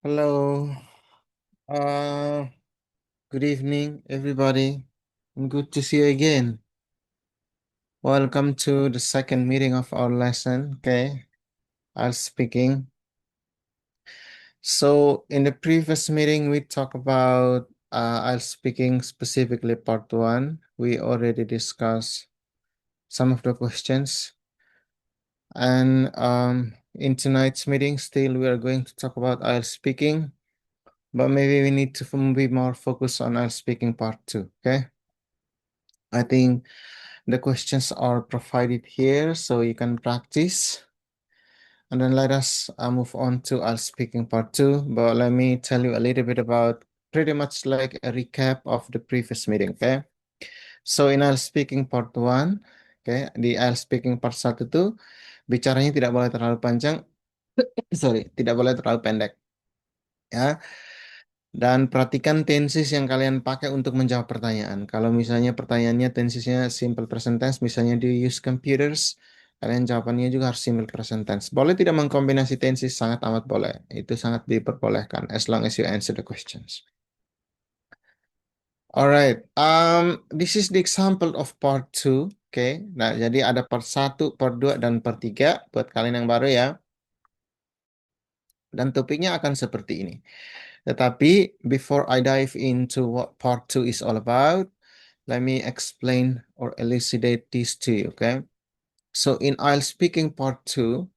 Hello, uh, good evening, everybody, and good to see you again. Welcome to the second meeting of our lesson. Okay, I'll speaking. So, in the previous meeting, we talked about I'll speaking specifically part one. We already discussed some of the questions, and in tonight's meeting, still we are going to talk about IELTS speaking, but maybe we need to be more focused on IELTS speaking part two. Okay. I think the questions are provided here so you can practice. And then let us move on to our speaking part two. But let me tell you a little bit about pretty much like a recap of the previous meeting. Okay. So in our speaking part one, okay, di our speaking part satu tuh bicaranya tidak boleh terlalu panjang, sorry, tidak boleh terlalu pendek. Ya, dan perhatikan tenses yang kalian pakai untuk menjawab pertanyaan. Kalau misalnya pertanyaannya tensesnya simple present tense, misalnya do you use computers, kalian jawabannya juga harus simple present tense. Boleh tidak mengkombinasi tenses, sangat amat boleh. Itu sangat diperbolehkan, as long as you answer the questions. Alright, this is the example of part 2. Oke, nah jadi ada part 1, part 2, dan part 3 buat kalian yang baru ya. Dan topiknya akan seperti ini. Tetapi before I dive into what part 2 is all about, let me explain or elucidate this to you, okay? So in IELTS speaking part 2,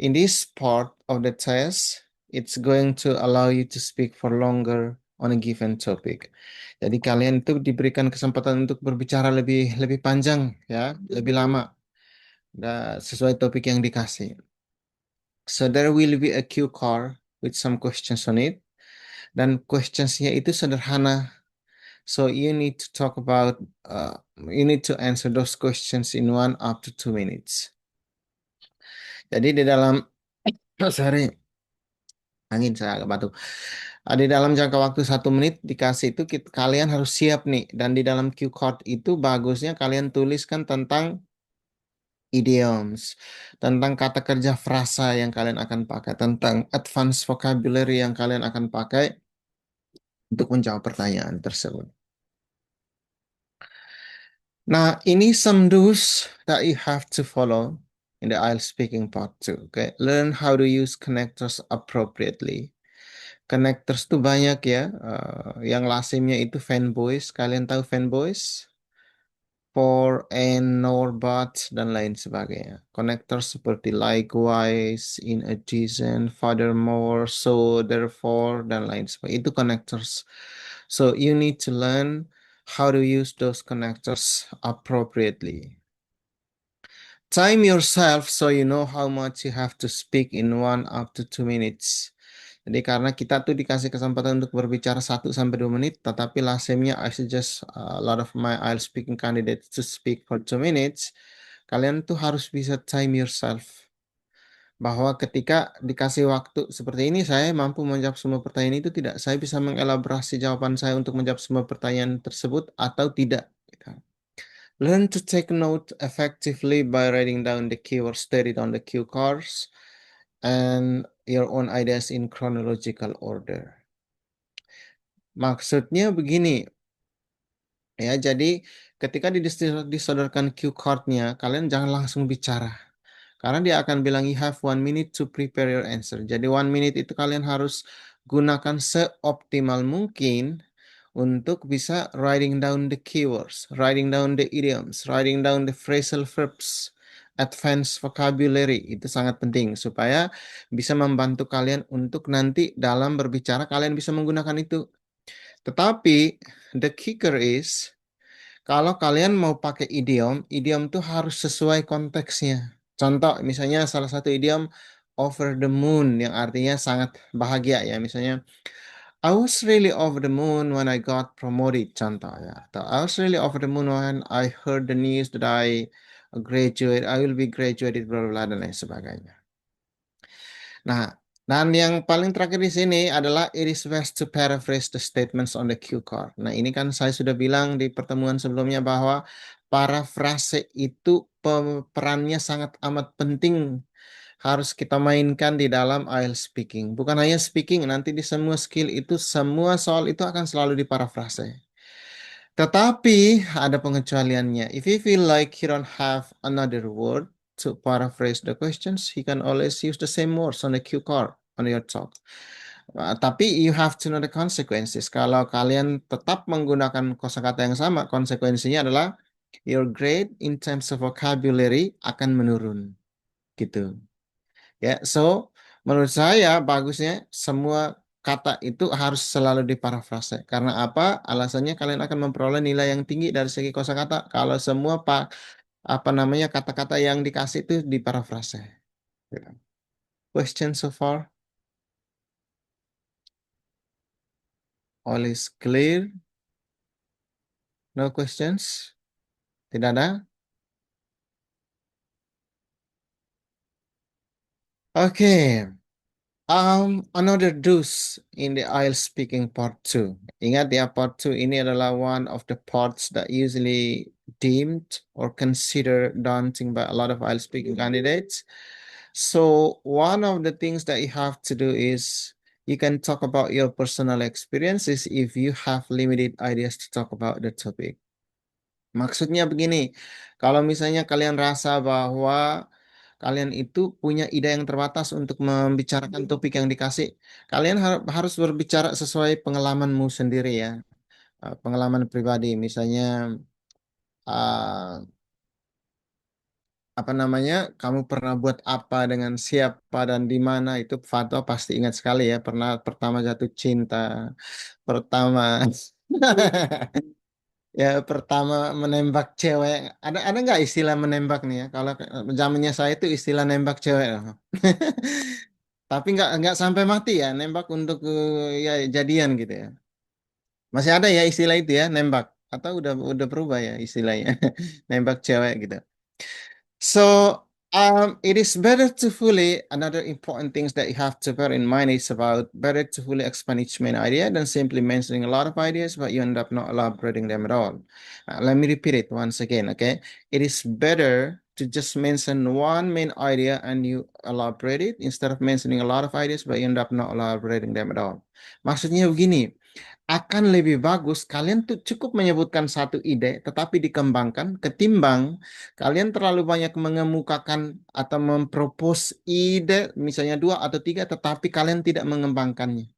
in this part of the test, it's going to allow you to speak for longer on a given topic. Jadi kalian itu diberikan kesempatan untuk berbicara lebih panjang ya, lebih lama sesuai topik yang dikasih. So there will be a cue card with some questions on it. Dan questionsnya itu sederhana. So you need to talk about, you need to answer those questions in 1 up to 2 minutes. Jadi di dalam, sorry, angin saya agak batuk. Di dalam jangka waktu 1 menit dikasih itu kalian harus siap nih. Dan di dalam cue card itu bagusnya kalian tuliskan tentang idioms, tentang kata kerja frasa yang kalian akan pakai, tentang advanced vocabulary yang kalian akan pakai untuk menjawab pertanyaan tersebut. Nah, ini some do's that you have to follow in the IELTS speaking part too. Okay, learn how to use connectors appropriately. Connectors tuh banyak ya. Yang lazimnya itu fanboys. Kalian tahu fanboys? For, and, nor, but, dan lain sebagainya. Connectors seperti likewise, in addition, furthermore, so, therefore, dan lain sebagainya. Itu connectors. So you need to learn how to use those connectors appropriately. Time yourself so you know how much you have to speak in 1 up to 2 minutes. Jadi karena kita tuh dikasih kesempatan untuk berbicara 1 sampai 2 menit, tetapi lazimnya I suggest a lot of my IELTS speaking candidates to speak for 2 minutes. Kalian tuh harus bisa time yourself. Bahwa ketika dikasih waktu seperti ini, saya mampu menjawab semua pertanyaan itu tidak. Saya bisa mengelaborasi jawaban saya untuk menjawab semua pertanyaan tersebut atau tidak. Gitu. Learn to take note effectively by writing down the keywords stated on the cue cards and your own ideas in chronological order. Maksudnya begini, ya, jadi ketika disodorkan cue card-nya, kalian jangan langsung bicara. Karena dia akan bilang, you have 1 minute to prepare your answer. Jadi 1 minute itu kalian harus gunakan seoptimal mungkin untuk bisa writing down the keywords, writing down the idioms, writing down the phrasal verbs, advanced vocabulary. Itu sangat penting supaya bisa membantu kalian untuk nanti dalam berbicara kalian bisa menggunakan itu. Tetapi the kicker is kalau kalian mau pakai idiom, idiom tuh harus sesuai konteksnya. Contoh, misalnya salah satu idiom over the moon yang artinya sangat bahagia ya. Misalnya, I was really over the moon when I got promoted. Contoh ya. Atau I was really over the moon when I heard the news that I will be graduated, bla bla dan lain sebagainya. Nah, dan yang paling terakhir di sini adalah it is best to paraphrase the statements on the cue card. Nah, ini kan saya sudah bilang di pertemuan sebelumnya bahwa parafrase itu perannya sangat amat penting harus kita mainkan di dalam IELTS speaking. Bukan hanya speaking, nanti di semua skill itu, semua soal itu akan selalu diparafrase. Tetapi ada pengecualiannya. If you feel like you don't have another word to paraphrase the questions, he can always use the same words on the cue card on your talk. Tapi you have to know the consequences. Kalau kalian tetap menggunakan kosakata yang sama, konsekuensinya adalah your grade in terms of vocabulary akan menurun. Gitu. Ya, so menurut saya bagusnya semua kata itu harus selalu diparafrase. Karena apa? Alasannya kalian akan memperoleh nilai yang tinggi dari segi kosakata kalau semua apa namanya kata-kata yang dikasih itu diparafrase. Gitu. Question so far? All is clear? No questions? Tidak ada? Oke. Another do's in the IELTS speaking part 2. Ingat ya, part 2 ini adalah one of the parts that usually deemed or considered daunting by a lot of IELTS speaking candidates. So one of the things that you have to do is you can talk about your personal experiences if you have limited ideas to talk about the topic. Maksudnya begini, kalau misalnya kalian rasa bahwa kalian itu punya ide yang terbatas untuk membicarakan topik yang dikasih, kalian harus berbicara sesuai pengalamanmu sendiri ya. Pengalaman pribadi, misalnya uh, apa namanya, kamu pernah buat apa dengan siapa dan di mana, itu Fatwa pasti ingat sekali ya, pernah pertama jatuh cinta, pertama ya pertama menembak cewek. Ada nggak istilah menembak nih ya? Kalau zamannya saya itu istilah nembak cewek. Tapi nggak sampai mati ya, nembak untuk ya jadian gitu ya. Masih ada ya istilah itu ya, nembak atau udah berubah ya istilahnya, nembak cewek gitu. So, it is better to fully, another important things that you have to bear in mind is about better to fully expand each main idea than simply mentioning a lot of ideas, but you end up not elaborating them at all. Let me repeat it once again, okay? It is better to just mention one main idea and you elaborate it instead of mentioning a lot of ideas, but you end up not elaborating them at all. Maksudnya begini, akan lebih bagus kalian tuh cukup menyebutkan satu ide tetapi dikembangkan ketimbang kalian terlalu banyak mengemukakan atau mempropos ide misalnya dua atau tiga tetapi kalian tidak mengembangkannya.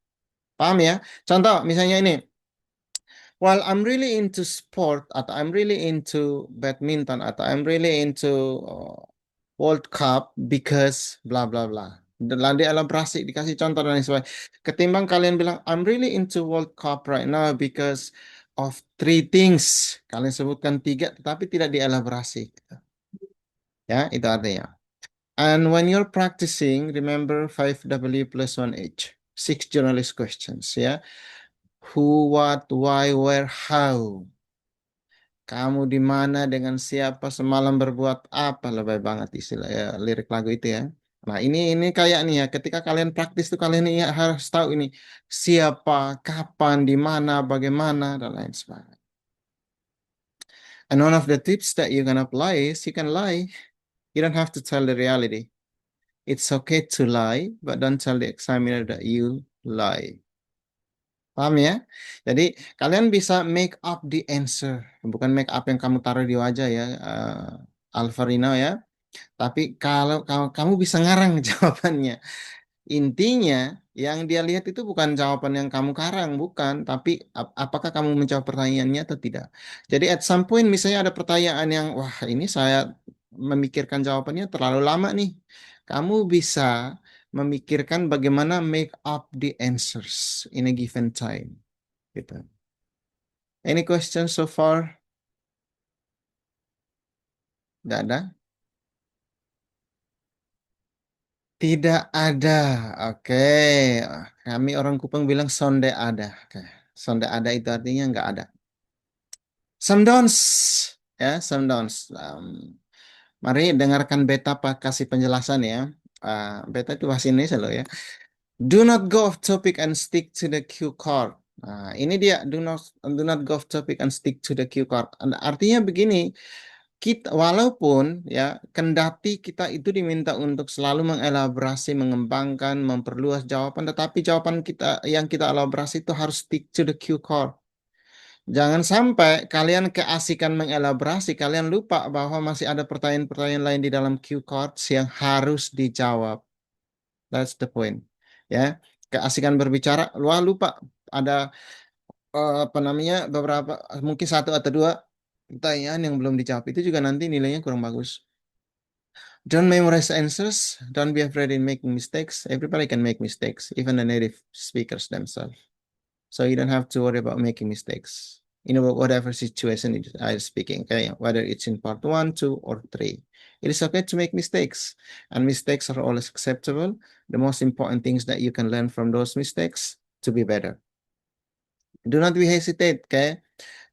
Paham ya? Contoh misalnya ini, while I'm really into sport atau I'm really into badminton atau I'm really into World Cup because bla bla bla. Dan dielaborasi, dikasih contoh dan lain sebagainya. Ketimbang kalian bilang I'm really into World Cup right now because of three things. Kalian sebutkan tiga tetapi tidak dielaborasi. Ya, itu artinya. And when you're practicing, remember 5W plus 1H. Six journalist questions, ya. Who, what, why, where, how. Kamu di mana dengan siapa semalam berbuat apa lebay banget istilah ya lirik lagu itu ya. Nah ini kayak nih ya ketika kalian praktis tuh kalian ini harus tahu ini siapa, kapan, di mana, bagaimana dan lain sebagainya. And one of the tips that you can apply is you can lie. You don't have to tell the reality. It's okay to lie, but don't tell the examiner that you lie. Paham ya? Jadi kalian bisa make up the answer, bukan make up yang kamu taruh di wajah ya, Alvarino ya. Tapi kalau kamu bisa ngarang jawabannya. Intinya yang dia lihat itu bukan jawaban yang kamu karang, bukan. Tapi apakah kamu menjawab pertanyaannya atau tidak. Jadi at some point misalnya ada pertanyaan yang, wah ini saya memikirkan jawabannya terlalu lama nih. Kamu bisa memikirkan bagaimana make up the answers in a given time. Gitu. Any questions so far? Tidak ada? Tidak ada. Oke. Kami orang Kupang bilang sonde ada. Oke. Sonde ada itu artinya nggak ada. Some don'ts. Ya, some don'ts. Mari dengarkan beta kasih penjelasan ya. Beta itu bahasa Indonesia loh ya. Do not go off topic and stick to the cue card. Nah, ini dia do not go off topic and stick to the cue card. Artinya begini, kita walaupun ya kendati kita itu diminta untuk selalu mengelaborasi, mengembangkan, memperluas jawaban, tetapi jawaban kita yang kita elaborasi itu harus stick to the cue card. Jangan sampai kalian keasikan mengelaborasi, kalian lupa bahwa masih ada pertanyaan-pertanyaan lain di dalam cue cards yang harus dijawab. That's the point. Ya, keasikan berbicara, lupa ada apa namanya beberapa mungkin satu atau dua pertanyaan yang belum dijawab itu juga nanti nilainya kurang bagus. Don't memorize answers. Don't be afraid in making mistakes. Everybody can make mistakes, even the native speakers themselves. So you don't have to worry about making mistakes. Whatever situation it is I speaking, okay, whether it's in part one, two, or three. It is okay to make mistakes, and mistakes are always acceptable. The most important things that you can learn from those mistakes to be better. Do not be hesitate, okay?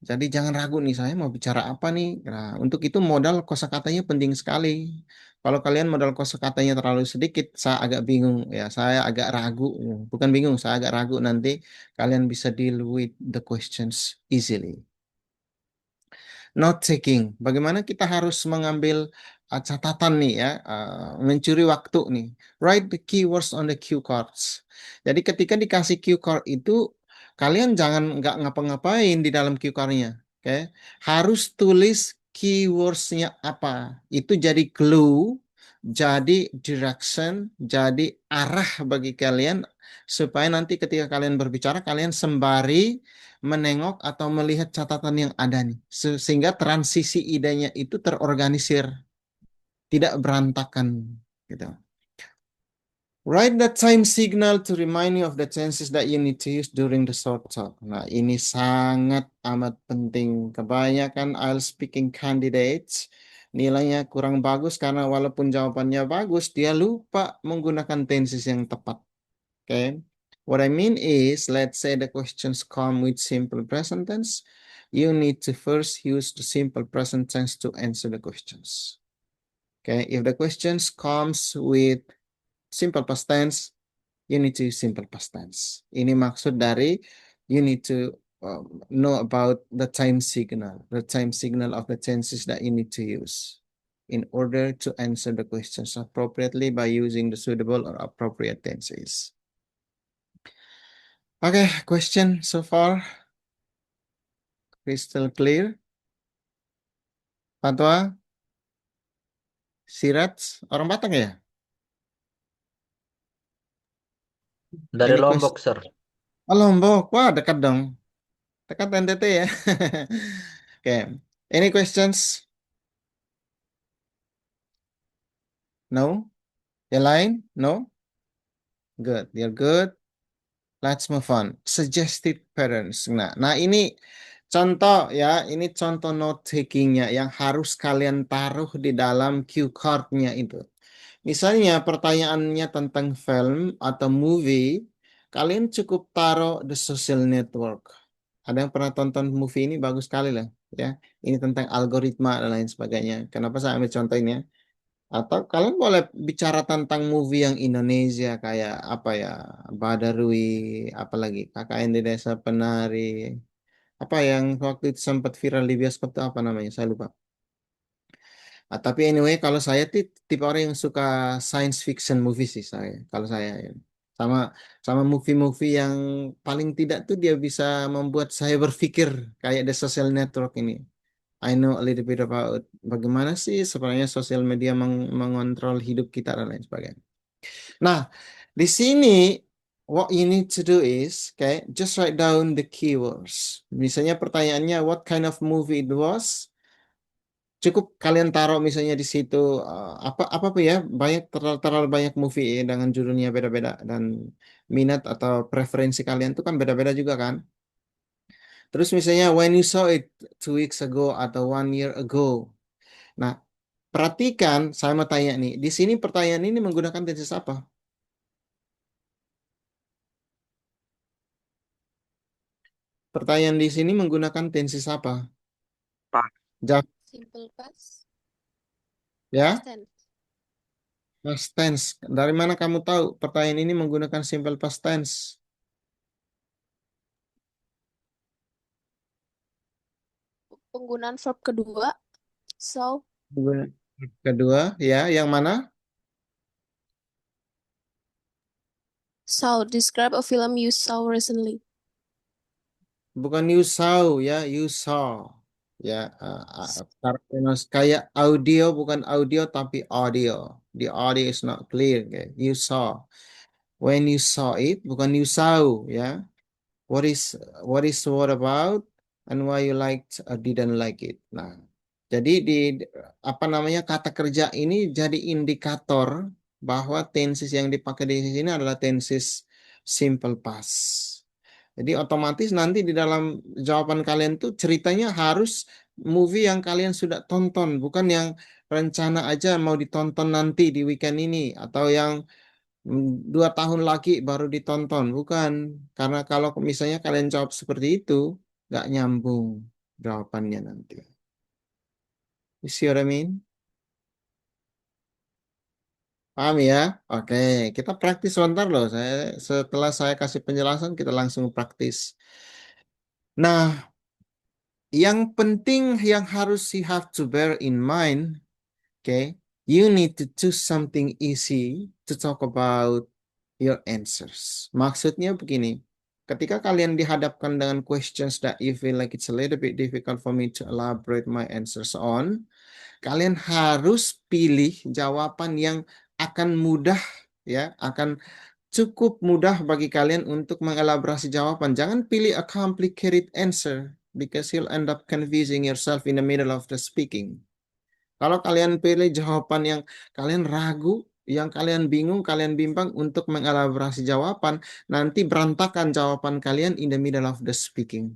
Jadi jangan ragu nih, saya mau bicara apa nih. Nah, untuk itu modal kosakatanya penting sekali. Kalau kalian modal kosakatanya terlalu sedikit, saya agak bingung ya, saya agak ragu. Bukan bingung, saya agak ragu nanti kalian bisa deal with the questions easily. Note taking, bagaimana kita harus mengambil catatan nih ya, mencuri waktu nih. Write the keywords on the cue cards. Jadi ketika dikasih cue card itu, kalian jangan nggak ngapa-ngapain di dalam cue card-nya, oke? Harus tulis keywords-nya apa. Itu jadi clue, jadi direction, jadi arah bagi kalian supaya nanti ketika kalian berbicara, kalian sembari menengok atau melihat catatan yang ada nih, sehingga transisi idenya itu terorganisir, tidak berantakan, gitu. Write the time signal to remind you of the tenses that you need to use during the short talk. Nah, ini sangat amat penting. Kebanyakan IELTS speaking candidates nilainya kurang bagus karena walaupun jawabannya bagus, dia lupa menggunakan tenses yang tepat. Okay. What I mean is, let's say the questions come with simple present tense. You need to first use the simple present tense to answer the questions. Okay. If the questions comes with simple past tense, you need to use simple past tense. Ini maksud dari you need to know about the time signal of the tenses that you need to use in order to answer the questions appropriately by using the suitable or appropriate tenses. Okay, question so far crystal clear. Fatwa, Siraj, orang Batak ya? Dari Any Lombok, question? Sir. Oh, Lombok, wah dekat dong. Dekat NTT ya. Okay, any questions? No? Yang lain? No? Good, you're good. Let's move on. Suggested patterns. Nah ini contoh ya, ini contoh note takingnya yang harus kalian taruh di dalam cue card-nya itu. Misalnya pertanyaannya tentang film atau movie, kalian cukup taruh the social network. Ada yang pernah tonton movie ini bagus sekali lah ya. Ini tentang algoritma dan lain sebagainya. Kenapa saya ambil contoh ini ya? Atau kalian boleh bicara tentang movie yang Indonesia kayak apa ya, Badarui, apalagi KKN di Desa Penari, apa yang waktu itu sempat viral di bioskop itu apa namanya? Saya lupa. Tapi anyway, kalau saya tipe orang yang suka science fiction movie sih saya. Kalau saya ya. Sama sama movie-movie yang paling tidak tuh dia bisa membuat saya berpikir kayak The Social Network ini. I know a little bit about bagaimana sih sebenarnya sosial media mengontrol hidup kita dan lain sebagainya. Nah, di sini what you need to do is, okay, just write down the keywords. Misalnya pertanyaannya what kind of movie it was. Cukup kalian taruh misalnya di situ apa apa ya banyak terlalu banyak movie ya, dengan judulnya beda-beda dan minat atau preferensi kalian tuh kan beda-beda juga kan. Terus misalnya when you saw it 2 weeks ago atau 1 year ago. Nah, perhatikan, saya mau tanya nih, di sini pertanyaan ini menggunakan tenses apa? Pertanyaan di sini menggunakan tenses apa? Pak. Jawab Simple past, past ya, tense. past tense. Dari mana kamu tahu pertanyaan ini menggunakan simple past tense? Penggunaan verb kedua So, Kedua, ya, yang mana? so describe a film you saw recently. Bukan you saw, ya, you saw. Ya, kayak audio, bukan audio, tapi audio. The audio is not clear, okay? You saw. When you saw it, bukan you saw, ya. What is what about and why you liked or didn't like it. Nah, jadi di apa namanya kata kerja ini jadi indikator bahwa tenses yang dipakai di sini adalah tenses simple past. Jadi otomatis nanti di dalam jawaban kalian tuh ceritanya harus movie yang kalian sudah tonton, bukan yang rencana aja mau ditonton nanti di weekend ini atau yang 2 tahun lagi baru ditonton, bukan. Karena kalau misalnya kalian jawab seperti itu, nggak nyambung jawabannya nanti. You see what I mean? Paham ya? Oke, kita praktis sebentar loh. Setelah saya kasih penjelasan, kita langsung praktis. Nah, yang penting yang harus you have to bear in mind, okay, you need to choose something easy to talk about your answers. Maksudnya begini, ketika kalian dihadapkan dengan questions that you feel like it's a little bit difficult for me to elaborate my answers on, kalian harus pilih jawaban yang akan mudah, ya, akan cukup mudah bagi kalian untuk mengelaborasi jawaban. Jangan pilih a complicated answer because you'll end up confusing yourself in the middle of the speaking. Kalau kalian pilih jawaban yang kalian ragu, yang kalian bingung, kalian bimbang untuk mengelaborasi jawaban, nanti berantakan jawaban kalian in the middle of the speaking.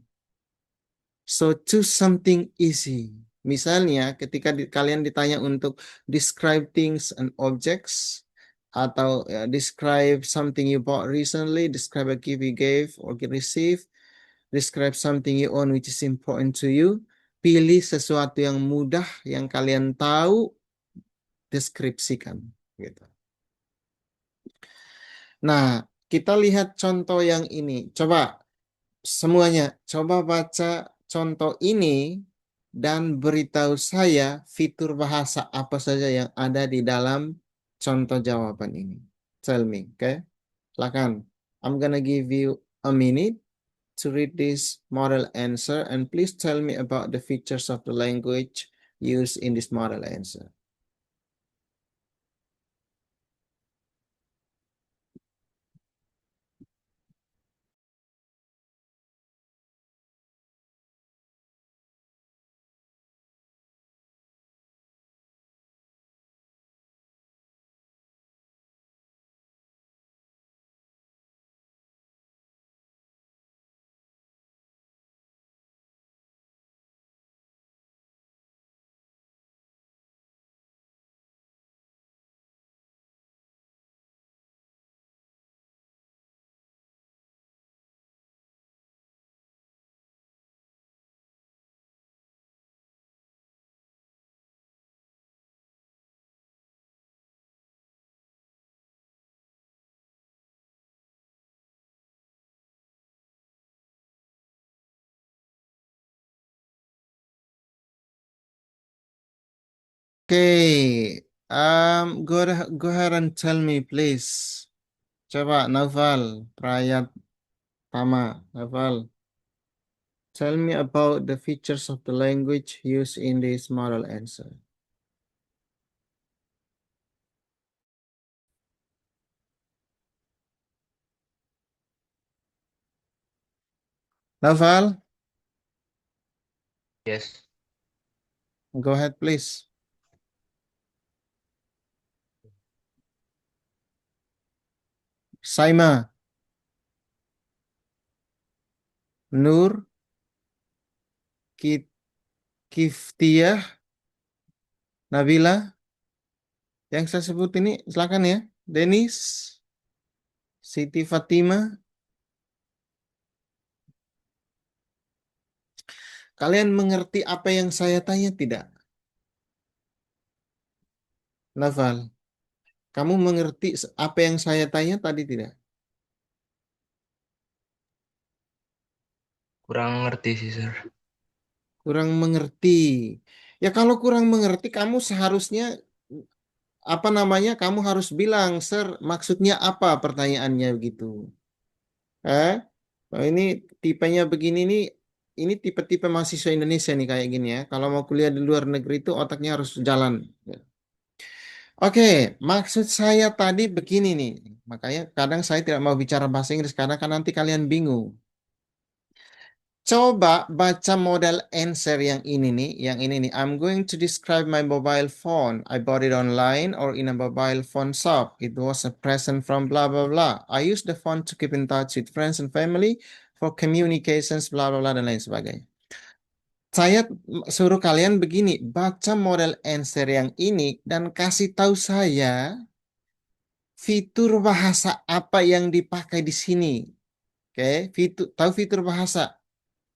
So choose something easy. Misalnya ketika kalian ditanya untuk describe things and objects, atau describe something you bought recently, describe a gift you gave or received, describe something you own which is important to you. Pilih sesuatu yang mudah yang kalian tahu, deskripsikan gitu. Nah, kita lihat contoh yang ini. Coba semuanya, coba baca contoh ini dan beritahu saya fitur bahasa apa saja yang ada di dalam contoh jawaban ini. Tell me, okay? Silakan. I'm gonna give you a minute to read this model answer and please tell me about the features of the language used in this model answer. Okay, go ahead and tell me, please. Coba, Naval, Prayatama, Naval, tell me about the features of the language used in this model answer. Naval, Yes. go ahead, please. Saima, Nur, Kiftiah, Nabila, yang saya sebut ini, silakan ya. Denis, Siti Fatima, kalian mengerti apa yang saya tanya tidak? Naval, kamu mengerti apa yang saya tanya tadi tidak? Kurang ngerti sih, Sir. Kurang mengerti. Ya kalau kurang mengerti kamu seharusnya apa namanya? Kamu harus bilang, "Sir, maksudnya apa pertanyaannya begitu?" Eh? Oh, ini tipenya begini nih. Ini tipe-tipe mahasiswa Indonesia nih kayak gini ya. Kalau mau kuliah di luar negeri itu otaknya harus jalan. Oke, maksud saya tadi begini nih. Makanya kadang saya tidak mau bicara bahasa Inggris karena kan nanti kalian bingung. Coba baca model answer yang ini nih, yang ini nih. I'm going to describe my mobile phone. I bought it online or in a mobile phone shop. It was a present from blah blah blah. I use the phone to keep in touch with friends and family for communications blah blah blah dan lain sebagainya. Saya suruh kalian begini, baca model answer yang ini dan kasih tahu saya fitur bahasa apa yang dipakai di sini. Oke, tahu fitur bahasa.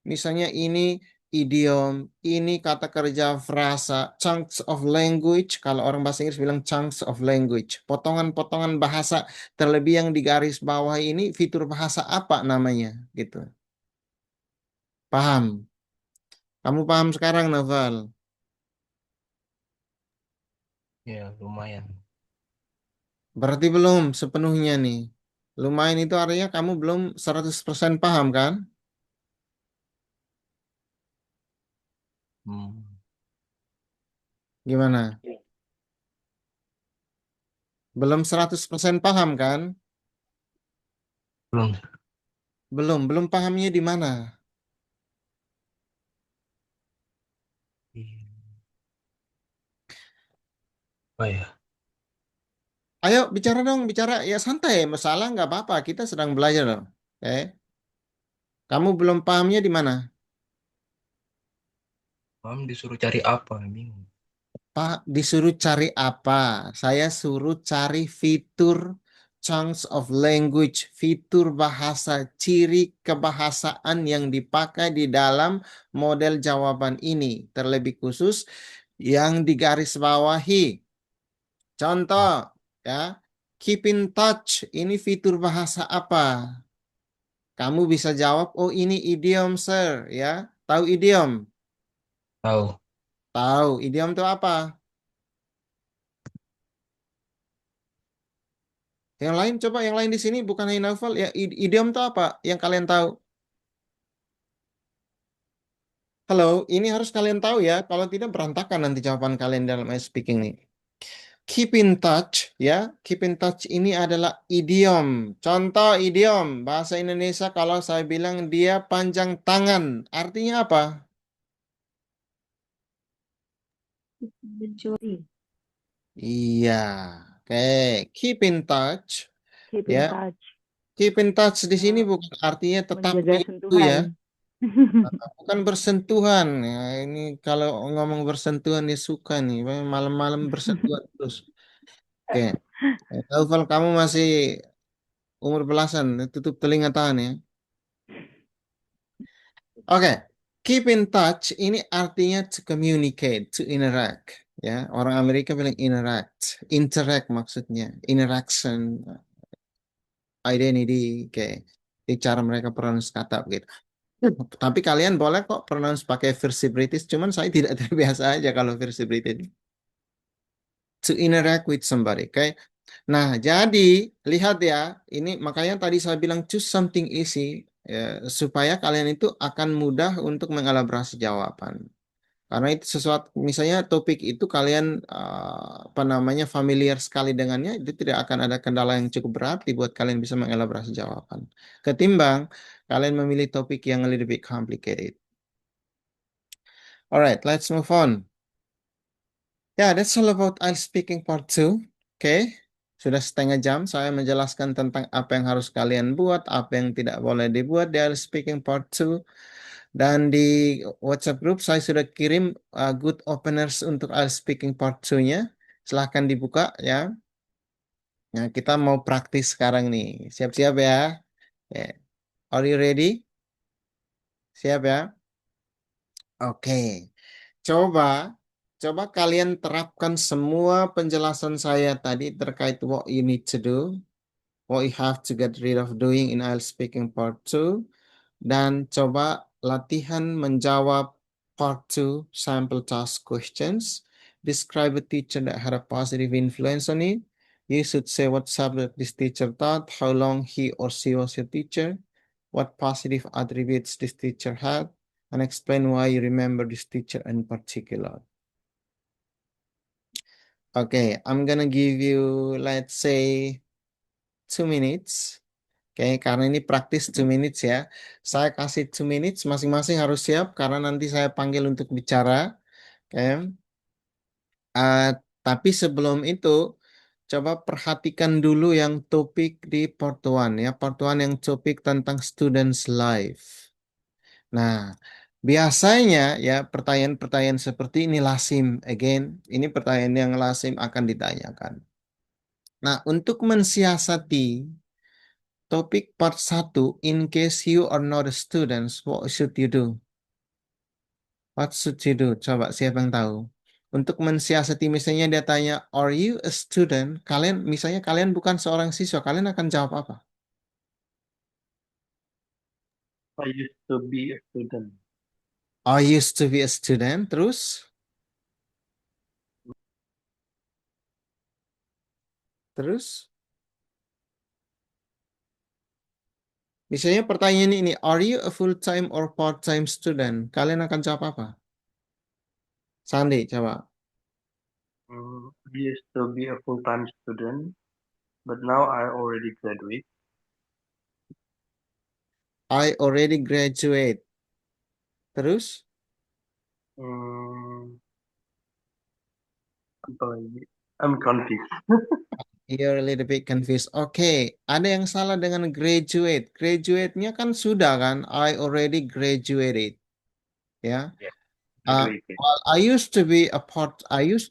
Misalnya ini idiom, ini kata kerja frasa, chunks of language. Kalau orang bahasa Inggris bilang chunks of language. Potongan-potongan bahasa terlebih yang di garis bawah ini fitur bahasa apa namanya gitu. Paham? Kamu paham sekarang, Novel? Ya, lumayan. Berarti belum sepenuhnya nih. Lumayan itu artinya kamu belum 100% paham kan? Hmm, Gimana? Belum 100% paham kan? belum. Belum pahamnya di mana? Apa ya? Ayo bicara dong, bicara. Ya santai, masalah nggak apa-apa. Kita sedang belajar loh. Oke. Kamu belum pahamnya di mana? Mam disuruh cari apa? Bingung. Pak, disuruh cari apa? Saya suruh cari fitur chunks of language, fitur bahasa, ciri kebahasaan yang dipakai di dalam model jawaban ini. Terlebih khusus yang digarisbawahi. Contoh, ya, keep in touch. Ini fitur bahasa apa? Kamu bisa jawab, oh ini idiom, sir. Ya, tahu idiom? Tahu. Tahu. Idiom itu apa? Yang lain coba, yang lain di sini bukan hanya novel. Ya, idiom itu apa? Yang kalian tahu? Halo, ini harus kalian tahu ya. Kalau tidak berantakan nanti jawaban kalian dalam ice speaking nih. Keep in touch, ya. Keep in touch ini adalah idiom. Contoh idiom bahasa Indonesia kalau saya bilang dia panjang tangan, artinya apa? Mencuri. Iya. Oke, keep in touch, Keep ya. in touch. Keep in touch di sini Eh, bukan artinya tetap menjaga itu ya. sentuhan. Bukan bersentuhan. Ya, ini kalau ngomong bersentuhan dia suka nih. Malam-malam bersentuhan terus. Oke. Tahu kalau kamu masih umur belasan, tutup telinga tahan ya. Oke. Keep in touch ini artinya to communicate, to interact. Ya, orang Amerika bilang interact, interact maksudnya, interaction, identity, kayak di cara mereka pronounce kata begitu. Tapi kalian boleh kok pronounce pakai versi British, cuman saya tidak terbiasa aja kalau versi British. To interact with somebody, oke? Nah, jadi lihat ya, ini makanya tadi saya bilang choose something easy ya, supaya kalian itu akan mudah untuk mengelaborasi jawaban. Karena itu sesuatu, misalnya topik itu kalian apa namanya familiar sekali dengannya, itu tidak akan ada kendala yang cukup berarti buat kalian bisa mengelaborasi jawaban. Ketimbang kalian memilih topik yang a little bit complicated. Alright, let's move on. Ya, that's all about IELTS Speaking Part 2. Oke, sudah setengah jam saya menjelaskan tentang apa yang harus kalian buat, apa yang tidak boleh dibuat di IELTS Speaking Part 2. Dan di WhatsApp group saya sudah kirim good openers untuk IELTS Speaking Part 2-nya. Silahkan dibuka ya. Nah, kita mau praktis sekarang nih. Siap-siap ya. Yeah. Are you ready? Siap ya? Oke. Coba, coba kalian terapkan semua penjelasan saya tadi terkait what you need to do, what you have to get rid of doing in IELTS Speaking Part 2, dan coba latihan menjawab Part 2, sample task questions. Describe a teacher that had a positive influence on you. You should say what subject this teacher taught, how long he or she was your teacher, what positive attributes this teacher had, and explain why you remember this teacher in particular. Okay, I'm gonna give you, let's say, 2 minutes. Oke, karena ini praktis 2 minutes ya. Saya kasih 2 minutes, masing-masing harus siap karena nanti saya panggil untuk bicara. Oke. Eh, tapi sebelum itu, coba perhatikan dulu yang topik di part 1 ya. Part 1 yang topik tentang students life. Nah, biasanya ya pertanyaan-pertanyaan seperti ini lazim. Again, ini pertanyaan yang lazim akan ditanyakan. Nah, untuk mensiasati topik part 1, in case you are not a student, what should you do? What should you do? Coba siapa yang tahu? Untuk mensiasati misalnya dia tanya, are you a student? Kalian, misalnya kalian bukan seorang siswa, kalian akan jawab apa? I used to be a student. I used to be a student. Terus? Terus? Misalnya pertanyaan ini, are you a full-time or part-time student? Kalian akan jawab apa? Sandi, coba. I used to be a full-time student, but now I already graduate. I already graduate. Terus? Hmm, apa lagi? I'm confused. You're a little bit confused. Oke, ada yang salah dengan graduate. Graduate-nya kan sudah kan? I already graduated. Ya. Yeah, Uh, graduated. well, I used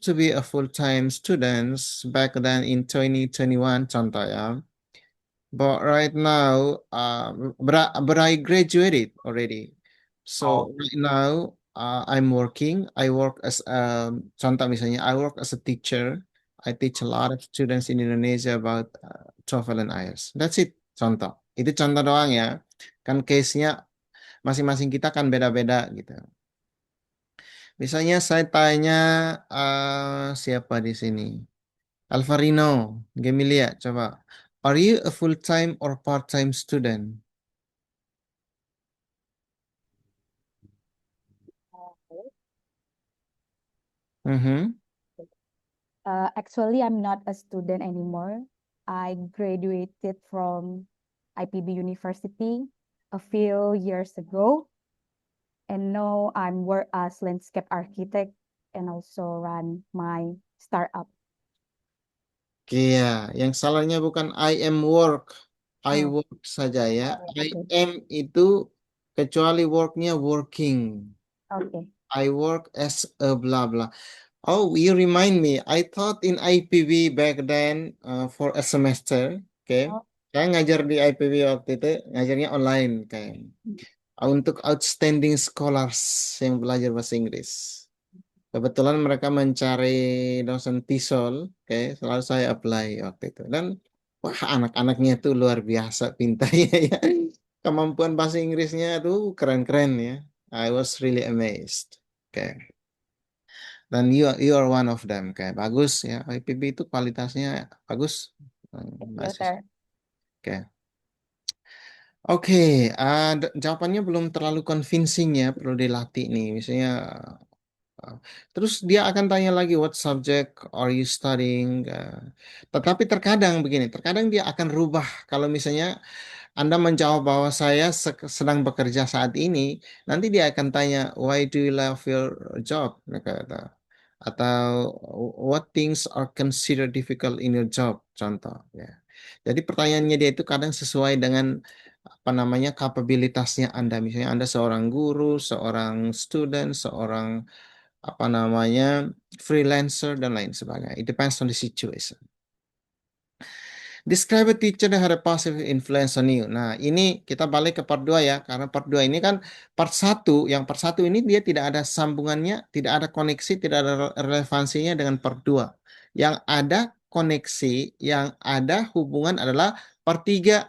to be a full-time student back then in 2021, contoh ya. But right now, but I graduated already. So Oh, right now, I'm working. I work as contoh misalnya, I work as a teacher. I teach a lot of students in Indonesia about TOEFL and IELTS. That's it. Contoh. Itu contoh doang ya. Kan case-nya masing-masing kita kan beda-beda gitu. Misalnya saya tanya siapa di sini? Alvarino, Gemilia, coba. Are you a full-time or part-time student? Mhm. Actually, I'm not a student anymore. I graduated from IPB University a few years ago, and now I'm work as landscape architect and also run my startup. Iya, yang salahnya bukan I am work, I Oh, work saja ya. I okay. am itu kecuali worknya working. Okay. I work as a blah blah. Oh, you remind me. I thought in IPB back then for a semester. Okay. Oh, Saya ngajar di IPB waktu itu, ngajarnya online kayak. Untuk outstanding scholars yang belajar bahasa Inggris. Kebetulan mereka mencari dosen TESOL, oke, selalu saya apply waktu itu. Dan wah anak-anaknya tuh luar biasa pintarnya ya. Kemampuan bahasa Inggrisnya tuh keren-keren ya. I was really amazed. Oke. Dan you are one of them, kayak bagus ya. IPB itu kualitasnya bagus. thank you, Mahasiswa. sir. Oke. Oke, jawabannya belum terlalu convincing ya, perlu dilatih nih. Misalnya, terus dia akan tanya lagi, what subject are you studying? Tetapi terkadang begini, terkadang dia akan rubah. Kalau misalnya Anda menjawab bahwa saya sedang bekerja saat ini, nanti dia akan tanya, why do you love your job? Dia kata. Atau what things are considered difficult in your job? Contoh. Ya. Jadi pertanyaannya dia itu kadang sesuai dengan apa namanya kapabilitasnya Anda. Misalnya Anda seorang guru, seorang student, seorang apa namanya freelancer dan lain sebagainya. It depends on the situation. Describe a teacher that had a positive influence on you. Nah, ini kita balik ke part 2 ya, karena part 2 ini kan part 1 ini dia tidak ada sambungannya, tidak ada koneksi, tidak ada relevansinya dengan part 2. Yang ada koneksi, yang ada hubungan adalah part 3.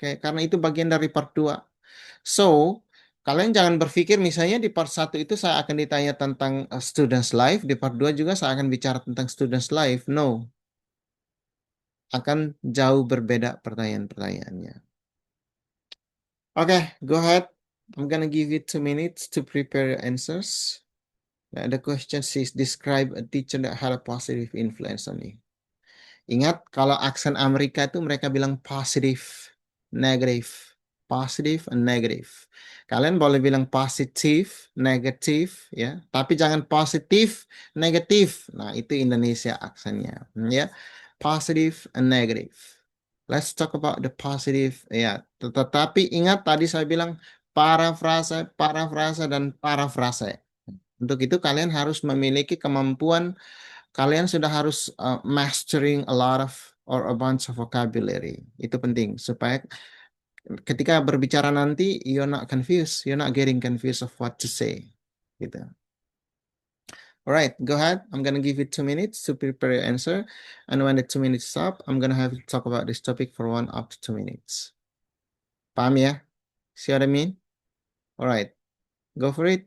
Oke, karena itu bagian dari part 2. So, Kalian jangan berpikir misalnya di part 1 itu saya akan ditanya tentang students life, di part 2 juga saya akan bicara tentang students life. No, akan jauh berbeda pertanyaan-pertanyaannya. Okay, go ahead. I'm gonna give you 2 minutes to prepare your answers. The question is describe a teacher that had a positive influence on you. Ingat, kalau aksen Amerika itu mereka bilang positive, negative, positive, and negative. Kalian boleh bilang positif, negatif, ya, tapi jangan positif, negatif. Nah, itu Indonesia aksennya, ya. Positive and negative. Let's talk about the positive, ya. Tetapi ingat tadi saya bilang parafrase, parafrase, dan parafrase. Untuk itu kalian harus memiliki kemampuan. Kalian sudah harus mastering a lot of or a bunch of vocabulary. Itu penting supaya ketika berbicara nanti you're not confused, you're not getting confused of what to say. Gitu. Alright, go ahead. I'm gonna give you 2 minutes to prepare your answer, and when the 2 minutes is up, I'm gonna have you talk about this topic for 1 up to 2 minutes. Paham ya? See what I mean? Alright, go for it.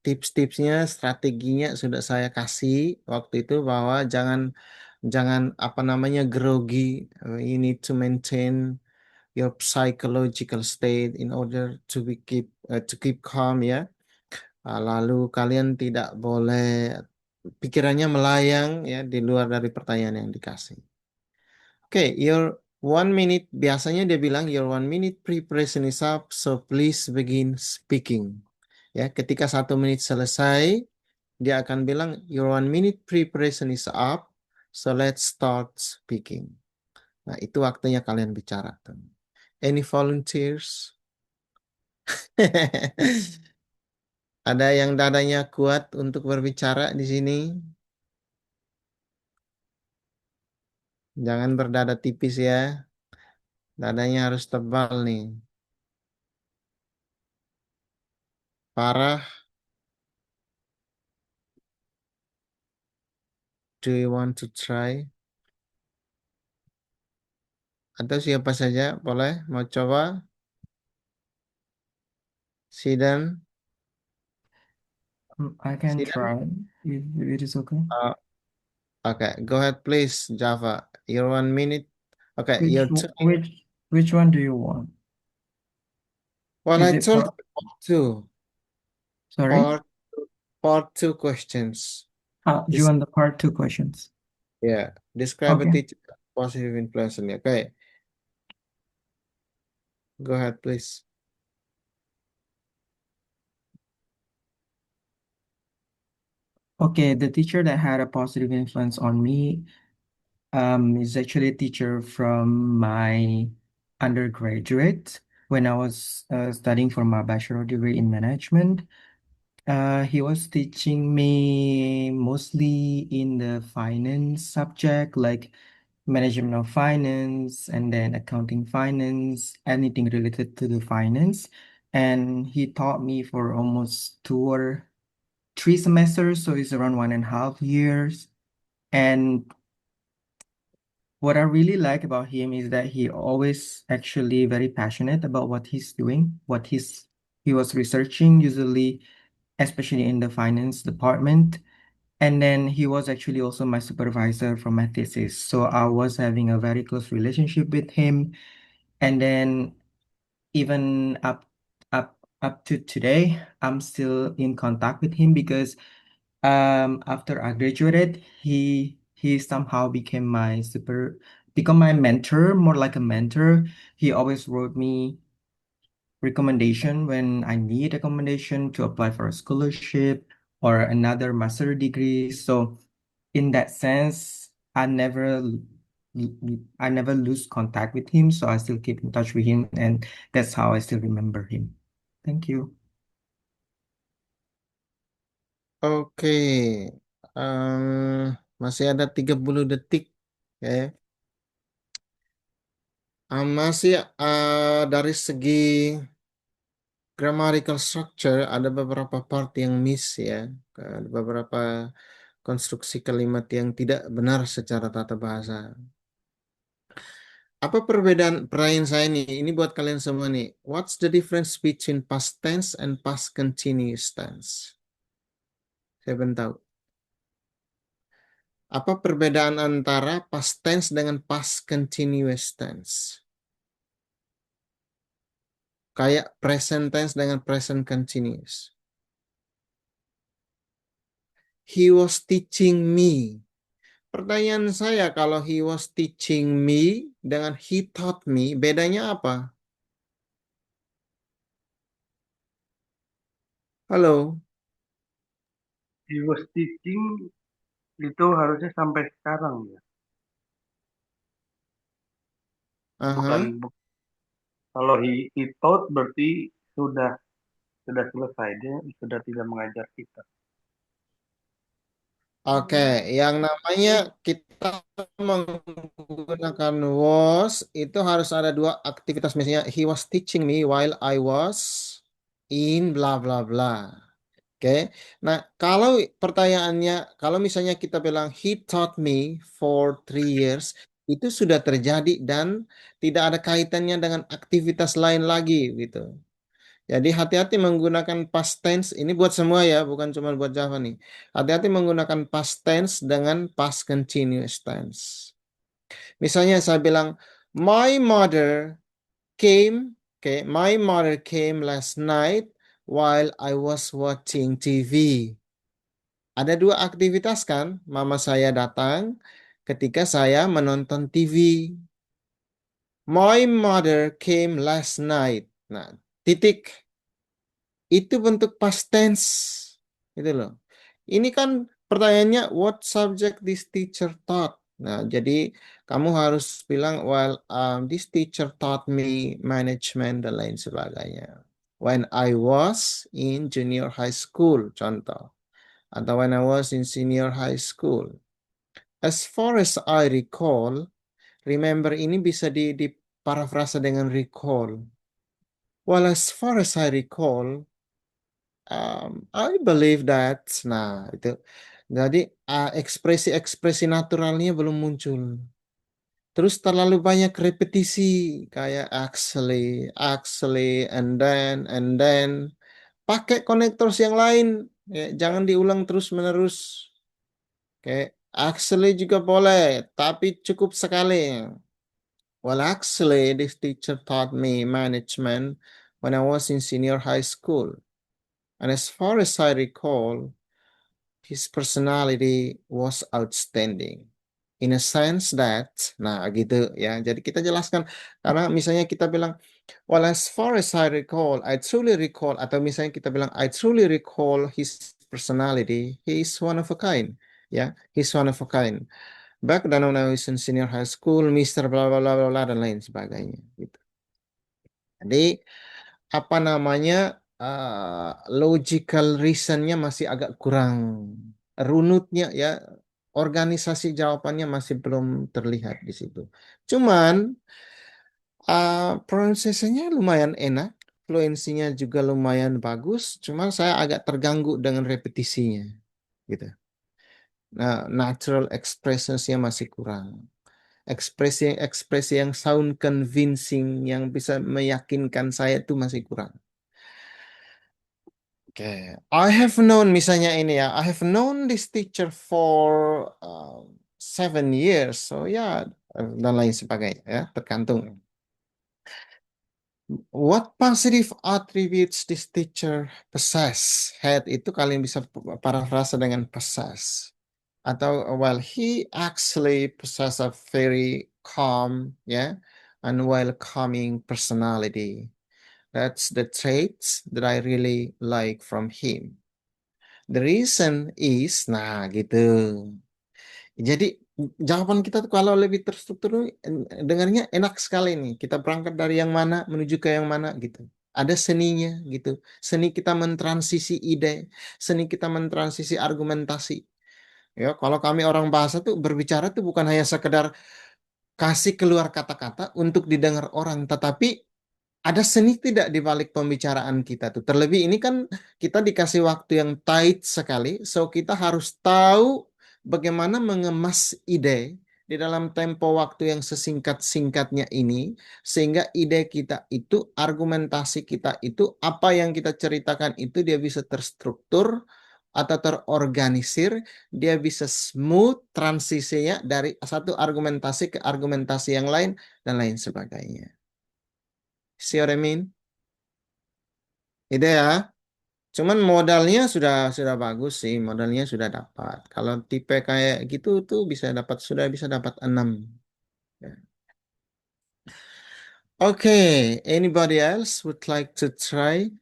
Tips-tipsnya, strateginya sudah saya kasih waktu itu bahwa jangan jangan apa namanya grogi. You need to maintain your psychological state in order to keep calm ya. Lalu kalian tidak boleh pikirannya melayang ya di luar dari pertanyaan yang dikasih. Oke, your 1 minute biasanya dia bilang your 1 minute preparation is up, so please begin speaking. Ya, ketika 1 menit selesai, dia akan bilang your 1 minute preparation is up, so let's start speaking. Nah, itu waktunya kalian bicara tuh. Any volunteers? Ada yang dadanya kuat untuk berbicara di sini? Jangan berdada tipis ya. Dadanya harus tebal nih. Parah. Do you want to try? Atau siapa saja boleh mau coba? Sidan. I can Sidan. try if it is okay. Okay, go ahead please, Java. Your 1 minute. Okay, your 2 minutes. Which one do you want? Well, Is I it told for- you two. Sorry? Part 2 questions. Do you want the part 2 questions? Yeah, describe a Okay. teacher with positive influence on you. Okay. Go ahead, please. Okay, the teacher that had a positive influence on me is actually a teacher from my undergraduate when I was studying for my bachelor degree in management. He was teaching me mostly in the finance subject, like management of finance and then accounting finance, anything related to the finance. And he taught me for almost 2 or 3 semesters, so it's around 1.5 years. And what I really like about him is that he always actually very passionate about what he's doing, he was researching usually, especially in the finance department. And then he was actually also my supervisor for my thesis. So I was having a very close relationship with him. And then even up to today, I'm still in contact with him because after I graduated, he somehow become my mentor, more like a mentor. He always wrote me recommendation when I need recommendation to apply for a scholarship or another master degree. So in that sense, I never lose contact with him, so I still keep in touch with him, and that's how I still remember him. Thank you. Oke. Masih ada 30 detik. Oke. Masih dari segi grammatical structure ada beberapa part yang miss ya. Ada beberapa konstruksi kalimat yang tidak benar secara tata bahasa. Apa perbedaan pertanyaan saya nih? Ini buat kalian semua nih. What's the difference between past tense and past continuous tense? Saya belum tahu. Apa perbedaan antara past tense dengan past continuous tense? Kayak present tense dengan present continuous. He was teaching me. Pertanyaan saya, kalau he was teaching me dengan he taught me, bedanya apa? Halo? He was teaching itu harusnya sampai sekarang ya. Bukan kalau he taught berarti sudah selesai, dia sudah tidak mengajar kita. Oke, yang namanya kita menggunakan was itu harus ada dua aktivitas. Misalnya, he was teaching me while I was in bla bla bla. Oke, nah kalau pertanyaannya, kalau misalnya kita bilang he taught me for 3 years, itu sudah terjadi dan tidak ada kaitannya dengan aktivitas lain lagi gitu. Jadi hati-hati menggunakan past tense, ini buat semua ya, bukan cuma buat Java nih. Hati-hati menggunakan past tense dengan past continuous tense. Misalnya saya bilang, my mother came, my mother came last night while I was watching TV. Ada dua aktivitas kan, mama saya datang ketika saya menonton TV. My mother came last night. Nah, titik. Itu bentuk past tense. Gitu loh. Ini kan pertanyaannya, what subject this teacher taught? Nah, jadi kamu harus bilang, well, this teacher taught me management dan lain sebagainya. When I was in junior high school, contoh. Atau when I was in senior high school. As far as I recall, remember ini bisa diparafrasa dengan recall. Well, as far as I recall, I believe that. Nah, itu. Jadi ekspresi-ekspresi naturalnya belum muncul. Terus terlalu banyak repetisi kayak actually, and then. Pakai konektors yang lain. Ya, jangan diulang terus-menerus. Oke, actually juga boleh, tapi cukup sekali. Well, actually, this teacher taught me management when I was in senior high school. And as far as I recall, his personality was outstanding. in a sense that, nah gitu ya. Jadi kita jelaskan, karena misalnya kita bilang, well, as far as I recall, I truly recall, atau misalnya kita bilang, I truly recall his personality, he is one of a kind, ya, he's one of a kind. Back then when I was in senior high school, Mr. bla bla bla bla bla, dan lain sebagainya, gitu. Jadi apa namanya, logical reasonnya masih agak kurang, runutnya ya, organisasi jawabannya masih belum terlihat di situ. Cuman pronunciation-nya lumayan enak, fluensinya juga lumayan bagus, cuman saya agak terganggu dengan repetisinya, gitu. Nah, natural expressions-nya masih kurang. Ekspresi yang sound convincing, yang bisa meyakinkan saya itu masih kurang. Oke, I have known, misalnya ini ya, I have known this teacher for 7 years, so ya, dan lain sebagainya ya, tergantung. What positive attributes this teacher possess? Had itu kalian bisa parafrase dengan possess. Atau, well, he actually possess a very calm, yeah, and welcoming personality. That's the traits that I really like from him. The reason is, nah gitu. Jadi jawaban kita tuh kalau lebih terstruktur, dengarnya enak sekali nih. Kita berangkat dari yang mana menuju ke yang mana gitu. Ada seninya gitu. Seni kita mentransisi ide, seni kita mentransisi argumentasi. Ya, kalau kami orang bahasa tuh berbicara tuh bukan hanya sekedar kasih keluar kata-kata untuk didengar orang, tetapi ada seni tidak di balik pembicaraan kita tuh. Terlebih ini kan kita dikasih waktu yang tight sekali, so kita harus tahu bagaimana mengemas ide di dalam tempo waktu yang sesingkat-singkatnya ini, sehingga ide kita itu, argumentasi kita itu, apa yang kita ceritakan itu dia bisa terstruktur atau terorganisir, dia bisa smooth transisinya dari satu argumentasi ke argumentasi yang lain, dan lain sebagainya. See what I mean? Ide ya. Cuman modalnya sudah bagus sih, modalnya sudah dapat. Kalau tipe kayak gitu tuh sudah bisa dapat 6. Ya. Okay, anybody else would like to try?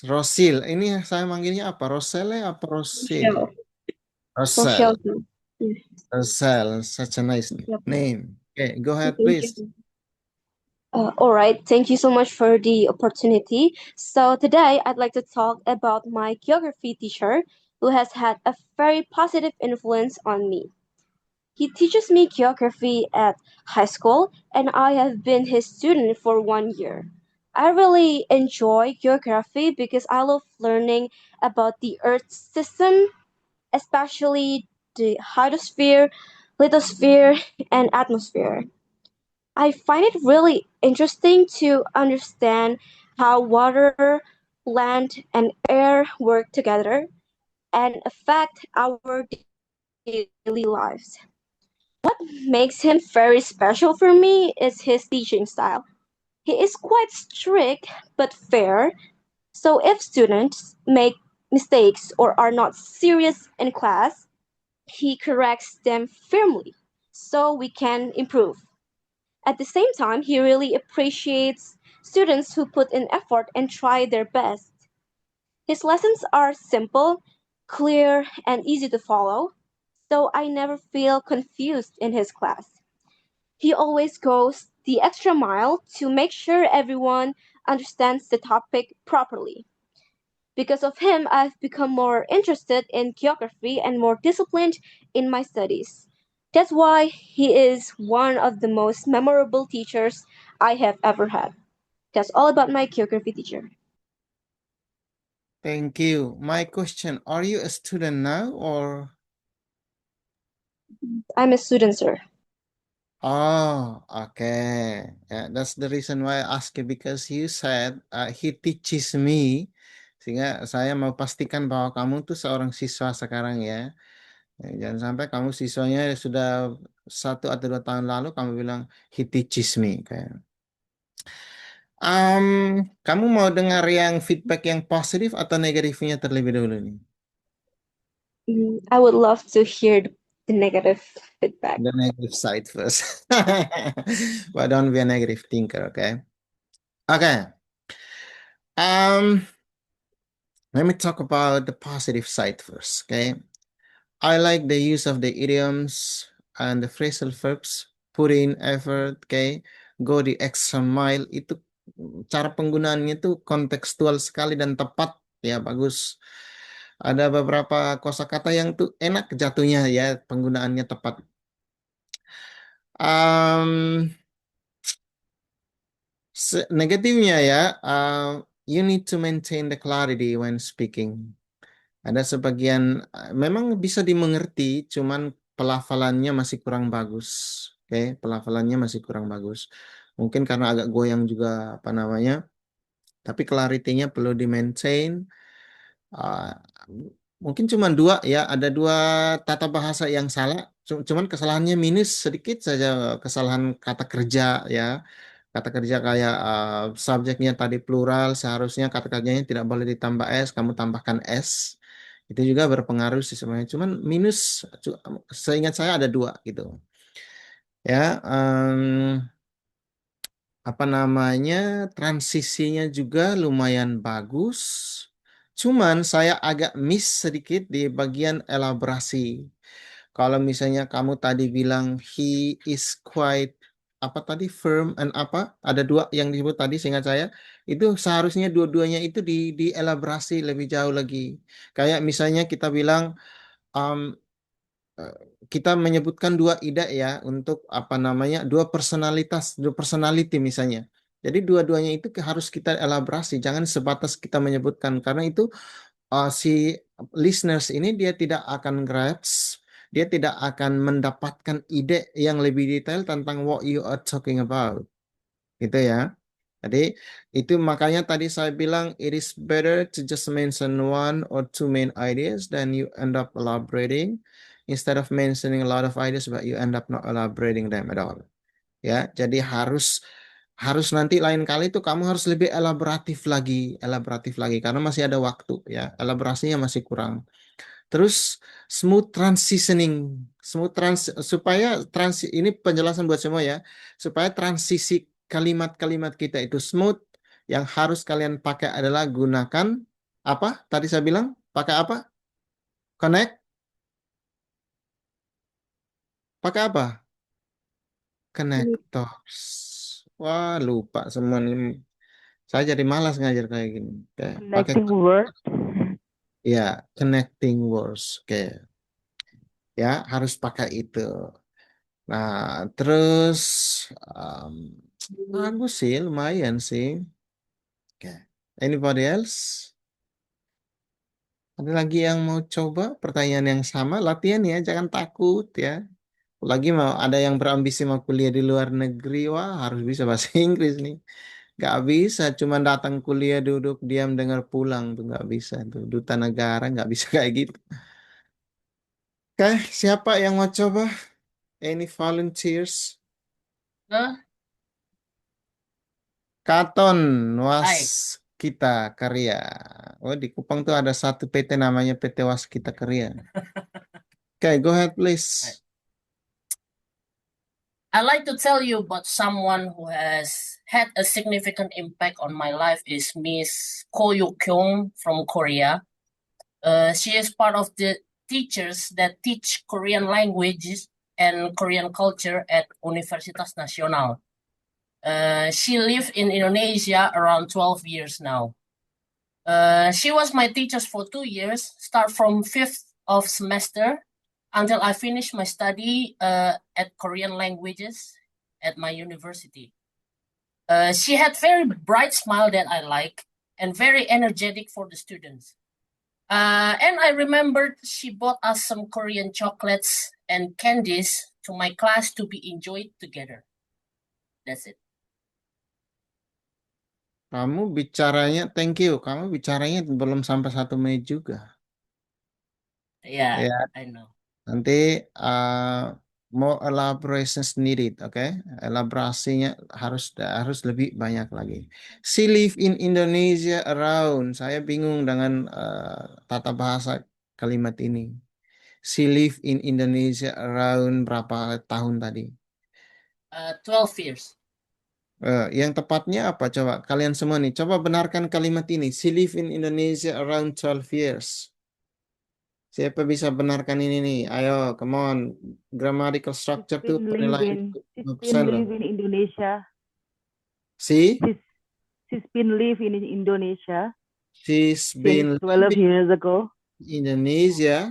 Rosil, ini saya manggilnya apa? Rosele apa Rosil? Rochelle. Rosel. Rochelle. Yes. Rosel, such a nice Yep. name. Okay, go ahead, Thank please. you. All right, thank you so much for the opportunity. So today I'd like to talk about my geography teacher who has had a very positive influence on me. He teaches me geography at high school and I have been his student for 1 year. I really enjoy geography because I love learning about the Earth system, especially the hydrosphere, lithosphere, and atmosphere. I find it really interesting to understand how water, land, and air work together and affect our daily lives. What makes him very special for me is his teaching style. He is quite strict but fair, so if students make mistakes or are not serious in class, he corrects them firmly so we can improve. At the same time, he really appreciates students who put in effort and try their best. His lessons are simple, clear, and easy to follow, so I never feel confused in his class. He always goes the extra mile to make sure everyone understands the topic properly. Because of him, I've become more interested in geography and more disciplined in my studies. That's why he is one of the most memorable teachers I have ever had. That's all about my geography teacher. Thank you. My question, are you a student now or? I'm a student, sir. Oh, okay. Yeah, that's the reason why I ask you, because you said he teaches me, sehingga saya mau pastikan bahwa kamu tuh seorang siswa sekarang ya. Jangan sampai kamu siswanya sudah 1 atau 2 tahun lalu kamu bilang he teaches me kayak. Kamu mau dengar yang feedback yang positif atau negatifnya terlebih dahulu nih? I would love to hear the negative feedback. The negative side first. But don't be a negative thinker, okay? Okay. Let me talk about the positive side first, okay? I like the use of the idioms and the phrasal verbs, put in effort, okay? Go the extra mile, itu cara penggunaannya itu kontekstual sekali dan tepat, ya bagus. Ada beberapa kosakata yang tuh enak jatuhnya ya, penggunaannya tepat. Um, Negatifnya ya, you need to maintain the clarity when speaking. Ada sebagian memang bisa dimengerti, cuman pelafalannya masih kurang bagus. Oke, pelafalannya masih kurang bagus. Mungkin karena agak goyang juga apa namanya. Tapi clarity-nya perlu di-maintain. Uh, Mungkin cuma dua ya, ada dua tata bahasa yang salah. Cuman kesalahannya minus sedikit saja, kesalahan kata kerja ya. Kata kerja kayak subjeknya tadi plural, seharusnya kata kerjanya tidak boleh ditambah S, kamu tambahkan S. Itu juga berpengaruh sih sebenarnya. Cuman minus, seingat saya ada dua gitu. Ya, apa namanya, transisinya juga lumayan bagus. Cuman saya agak miss sedikit di bagian elaborasi. Kalau misalnya kamu tadi bilang he is quite apa tadi firm and apa ada dua yang disebut tadi seingat saya itu seharusnya dua-duanya itu dielaborasi lebih jauh lagi. Kayak misalnya kita bilang um, eh, kita menyebutkan dua ide ya untuk apa namanya dua personalitas, dua personality misalnya. Jadi dua-duanya itu harus kita elaborasi, jangan sebatas kita menyebutkan karena itu si listeners ini dia tidak akan grasp, dia tidak akan mendapatkan ide yang lebih detail tentang what you are talking about, gitu ya. Jadi itu makanya tadi saya bilang it is better to just mention one or two main ideas than you end up elaborating instead of mentioning a lot of ideas but you end up not elaborating them at all. Ya, jadi harus harus nanti lain kali itu kamu harus lebih elaboratif lagi karena masih ada waktu ya, elaborasinya masih kurang. Terus smooth transitioning, supaya ini penjelasan buat semua ya, supaya transisi kalimat-kalimat kita itu smooth, yang harus kalian pakai adalah gunakan apa? Tadi saya bilang pakai apa? Connect, pakai apa? Connectors. Wah, lupa semua nih. Saya jadi malas ngajar kayak gini. Oke, pakai Connecting word. ya connecting words. Oke, ya harus pakai itu. Nah, terus um, bagus sih, lumayan sih. Oke, anybody else? Ada lagi yang mau coba pertanyaan yang sama? Latihan ya, jangan takut ya. Lagi mau ada yang berambisi mau kuliah di luar negeri, wah harus bisa bahasa Inggris nih. Gak bisa, cuma datang kuliah duduk diam dengar pulang tuh nggak bisa tuh. Duta negara nggak bisa kayak gitu. Oke, siapa yang mau coba? Any volunteers? Nah, Katon Hai. Waskita Karya. Oh, di Kupang tuh ada satu PT namanya PT Waskita Karya. Oke, go ahead please. I'd like to tell you about someone who has had a significant impact on my life is Miss Ko Yu-kyung from Korea. She is part of the teachers that teach Korean languages and Korean culture at Universitas Nasional. She lived in Indonesia around 12 years now. She was my teacher for 2 years, start from 5th of semester until I finished my study at Korean languages at my university. She had very bright smile that I like and very energetic for the students. And I remembered she bought us some Korean chocolates and candies to my class to be enjoyed together. That's it. Kamu bicaranya, thank you. Kamu bicaranya belum sampai 1 menit juga. Yeah, Ya, I know. nanti more elaborations needed, oke? Elaborasinya harus lebih banyak lagi. She live in Indonesia around. Saya bingung dengan tata bahasa kalimat ini. She live in Indonesia around berapa tahun tadi? 12 years. Yang tepatnya apa? Coba kalian semua nih, coba benarkan kalimat ini. She live in Indonesia around 12 years. Siapa bisa benarkan ini nih? Ayo, come on. Grammatical structure tuh penilaian She's 5% been loh. live in Indonesia. See? She's been live in Indonesia She's since been 12 living years ago. in Indonesia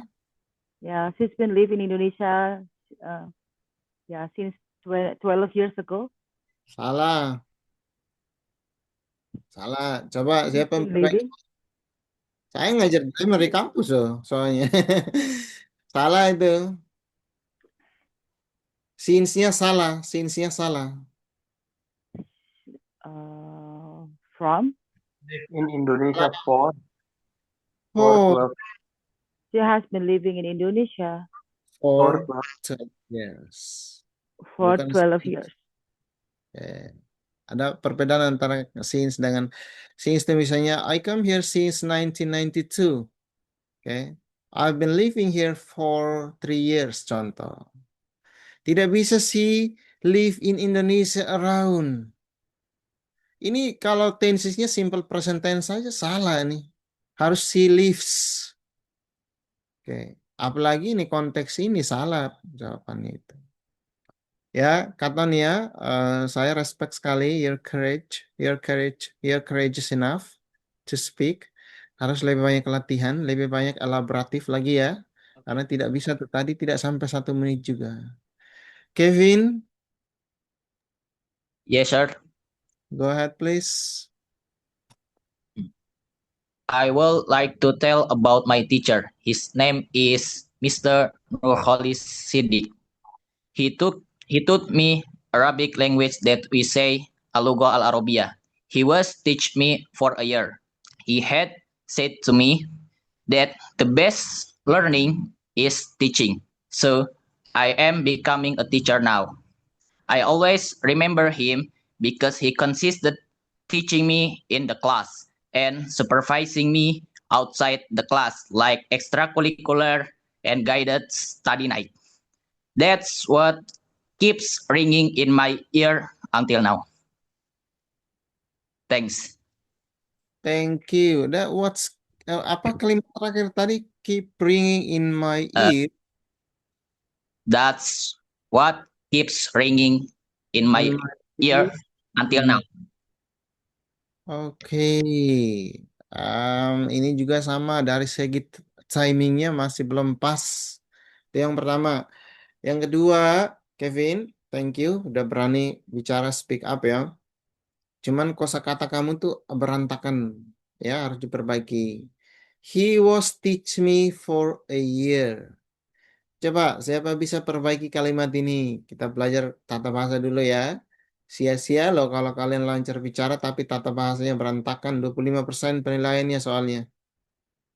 Yeah, she's been live in Indonesia. Since 12 years ago. Salah. Salah. Coba She's siapa yang been perbaiki? living. Saya ngajar grammar di kampus loh, soalnya. Salah itu. Since-nya salah. Since-nya salah. From? In Indonesia for Oh, 12 She has been living in Indonesia for 12 12 years. for Bukan 12 since. years. Ada perbedaan antara since dengan since itu misalnya I come here since 1992. Okay. I've been living here for 3 years contoh. Tidak bisa sih live in Indonesia around. Ini kalau tensesnya simple present tense saja salah nih. Harus she lives. Oke. Apalagi ini konteks ini salah jawabannya itu. Ya, kata Nia, saya respect sekali your courageous enough to speak. Harus lebih banyak latihan, lebih banyak elaboratif lagi ya. Karena tidak bisa tuh tadi tidak sampai 1 menit juga. Kevin, Yes, sir. go ahead please. I would like to tell about my teacher. His name is Mr. Nurholis Siddiq. He taught me Arabic language that we say Al-Lugha al-Arabiyah. He was teach me for a year. He had said to me that the best learning is teaching. So I am becoming a teacher now. I always remember him because he consisted teaching me in the class and supervising me outside the class like extracurricular and guided study night. That's what keeps ringing in my ear until now. Thanks. Thank you. Apa kalimat terakhir tadi? Keep ringing in my ear. That's what keeps ringing in my ear until now. Oke. Ini juga sama dari segi timingnya masih belum pas. Itu yang pertama. Yang kedua, Kevin, thank you udah berani bicara speak up ya. Cuman kosakata kamu tuh berantakan ya, harus diperbaiki. He was teach me for a year. Coba siapa bisa perbaiki kalimat ini? Kita belajar tata bahasa dulu ya. Sia-sia loh kalau kalian lancar bicara tapi tata bahasanya berantakan. 25% penilaiannya soalnya.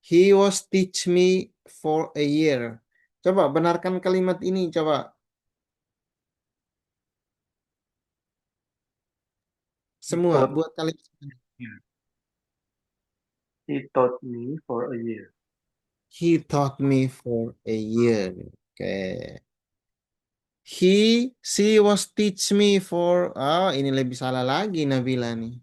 He was teach me for a year. Coba benarkan kalimat ini, coba. Semua buat kalian. He taught me for a year. He taught me for a year. Oke. She was teach me for. Oh, ini lebih salah lagi Nabila nih.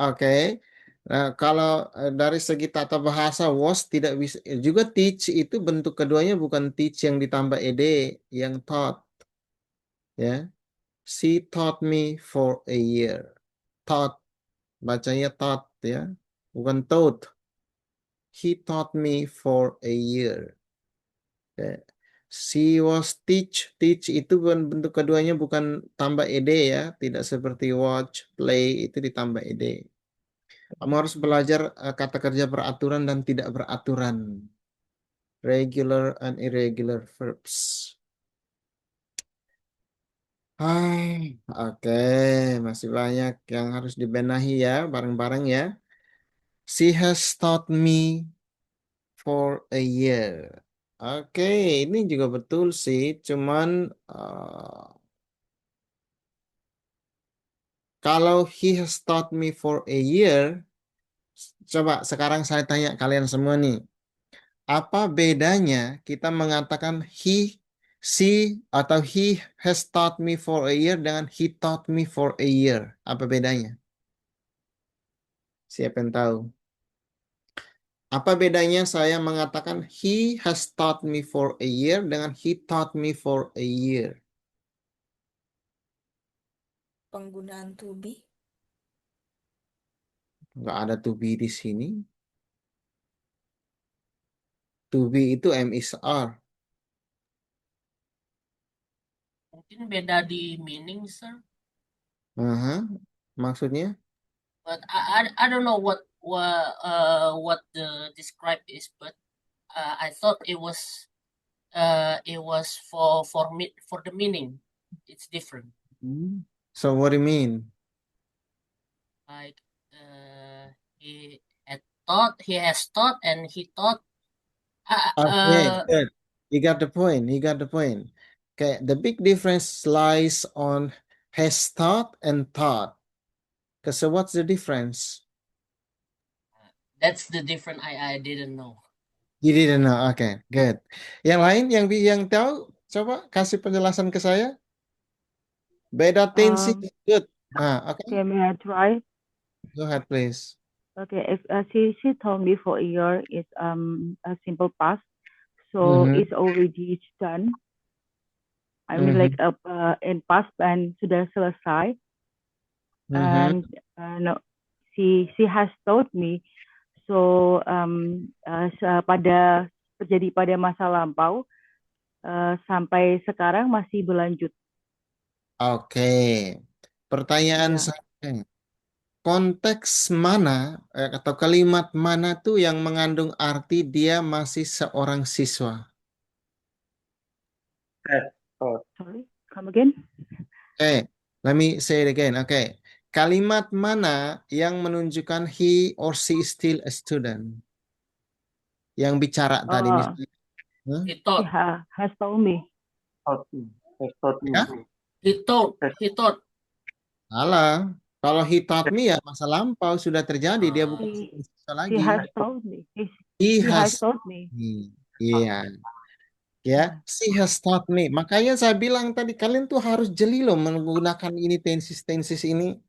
Oke. Nah, kalau dari segi tata bahasa was tidak bisa juga teach itu bentuk keduanya bukan teach yang ditambah ed, yang taught. Ya. She taught me for a year. Taught bacanya taught ya, bukan taught. He taught me for a year. Okay. She was teach. Teach itu bentuk keduanya bukan tambah ed ya, tidak seperti watch, play itu ditambah ed. Kamu harus belajar kata kerja beraturan dan tidak beraturan. Regular and irregular verbs. Oke, masih banyak yang harus dibenahi ya, bareng-bareng ya. She has taught me for a year. Oke, ini juga betul sih, cuman kalau he has taught me for a year, coba sekarang saya tanya kalian semua nih. Apa bedanya kita mengatakan he, she, atau he has taught me for a year dengan he taught me for a year? Apa bedanya? Siapa yang tahu? Apa bedanya saya mengatakan he has taught me for a year dengan he taught me for a year? Penggunaan to be. Nggak ada to be di sini. To be itu am is are. Mungkin beda di meaning, sir. Aha. Maksudnya? But I don't know what the describe is, but I thought it was for me for the meaning. It's different. So what do you mean? Like he has taught, and he taught. Okay, good. You got the point. You got the point. Okay, the big difference lies on has taught and taught. Okay, so what's the difference? That's the different I didn't know. You didn't know. Okay, good. Yang lain yang tahu, coba kasih penjelasan ke saya. Beda tensi. Good. Okay. Okay, may I try? Go ahead, please. Okay, if she told me for a year is a simple past, so Mhm. it's already done. I mean like in past and sudah selesai, Mhm. and no, she has told me, so terjadi pada masa lampau, sampai sekarang masih berlanjut. Oke. Pertanyaan Ya. saya. Konteks mana atau kalimat mana tuh yang mengandung arti dia masih seorang siswa? Sorry, come again? Okay, let me say it again. Okay. Kalimat mana yang menunjukkan he or she is still a student? Yang bicara tadi misalnya. He taught. Has told me. Has taught me. Ya? He taught. Salah. Kalau he taught me ya masa lampau sudah terjadi, dia bukan siswa lagi. He has told me. He He has has told me. Iya. Ya, she has taught me. Makanya saya bilang tadi kalian tuh harus jeli loh menggunakan ini tensis ini.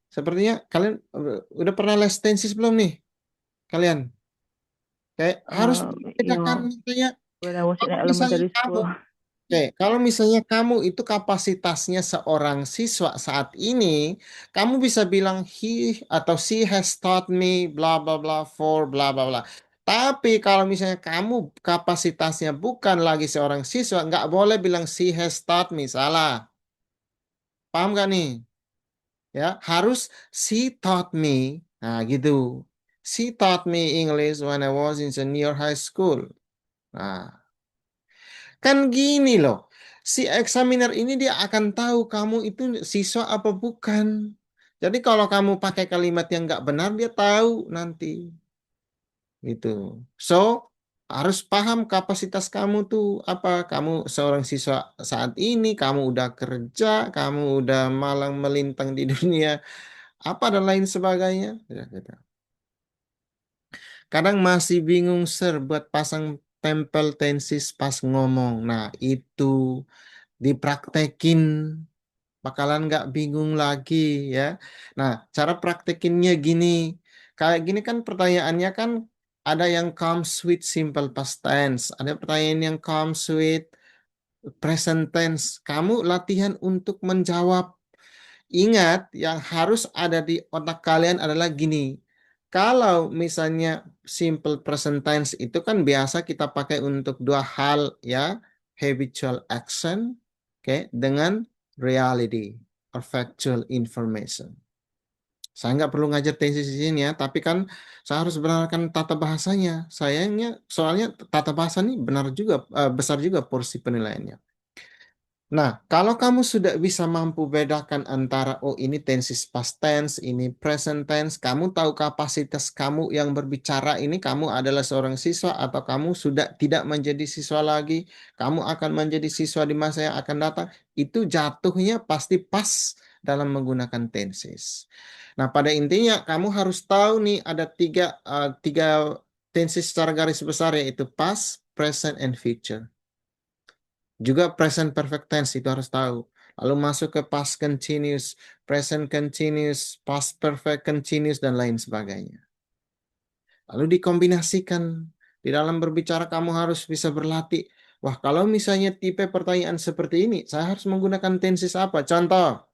Sepertinya kalian udah pernah les tensis belum nih? Kalian? Kayak harus bedakan misalnya. When I was in Kalau misalnya elementary school. kalau misalnya kamu itu kapasitasnya seorang siswa saat ini, kamu bisa bilang he atau she has taught me bla bla bla for bla bla bla. Tapi kalau misalnya kamu kapasitasnya bukan lagi seorang siswa, nggak boleh bilang she has taught me, salah. Paham nggak nih? Ya, harus she taught me. Nah, gitu. She taught me English when I was in senior high school. Nah, kan gini loh, si examiner ini dia akan tahu kamu itu siswa apa bukan. Jadi kalau kamu pakai kalimat yang nggak benar, dia tahu nanti. Gitu. So, harus paham kapasitas kamu tuh apa. Kamu seorang siswa saat ini, kamu udah kerja, kamu udah malang melintang di dunia, apa dan lain sebagainya. Ya, gitu. Kadang masih bingung, sir, buat pasang tempel tensis pas ngomong. Nah, itu dipraktekin bakalan nggak bingung lagi ya. Nah, cara praktekinnya gini. Kayak gini kan pertanyaannya kan ada yang comes with simple past tense, ada pertanyaan yang comes with present tense. Kamu latihan untuk menjawab. Ingat, yang harus ada di otak kalian adalah gini. Kalau misalnya simple present tense itu kan biasa kita pakai untuk dua hal ya, habitual action, oke, dengan reality or factual information. Saya nggak perlu ngajar tesis di sini ya, tapi kan saya harus benarkan tata bahasanya. Sayangnya, soalnya tata bahasa ini benar juga, besar juga porsi penilaiannya. Nah, kalau kamu sudah bisa mampu bedakan antara, oh ini tenses past tense, ini present tense, kamu tahu kapasitas kamu yang berbicara ini, kamu adalah seorang siswa atau kamu sudah tidak menjadi siswa lagi, kamu akan menjadi siswa di masa yang akan datang, itu jatuhnya pasti pas dalam menggunakan tenses. Nah, pada intinya kamu harus tahu nih ada tiga tenses secara garis besar yaitu past, present, and future. Juga present perfect tense itu harus tahu. Lalu masuk ke past continuous, present continuous, past perfect continuous, dan lain sebagainya. Lalu dikombinasikan. Di dalam berbicara kamu harus bisa berlatih. Wah, kalau misalnya tipe pertanyaan seperti ini, saya harus menggunakan tenses apa? Contoh,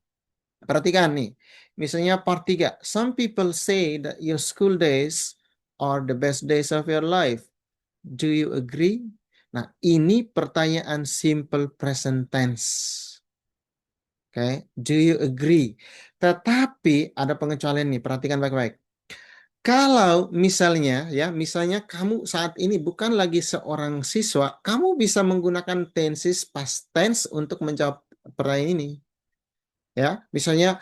perhatikan nih. Misalnya part 3. Some people say that your school days are the best days of your life. Do you agree? Nah, ini pertanyaan simple present tense. Oke, do you agree? Tetapi ada pengecualian nih, perhatikan baik-baik. Kalau misalnya kamu saat ini bukan lagi seorang siswa, kamu bisa menggunakan tenses past tense untuk menjawab pertanyaan ini. Ya, misalnya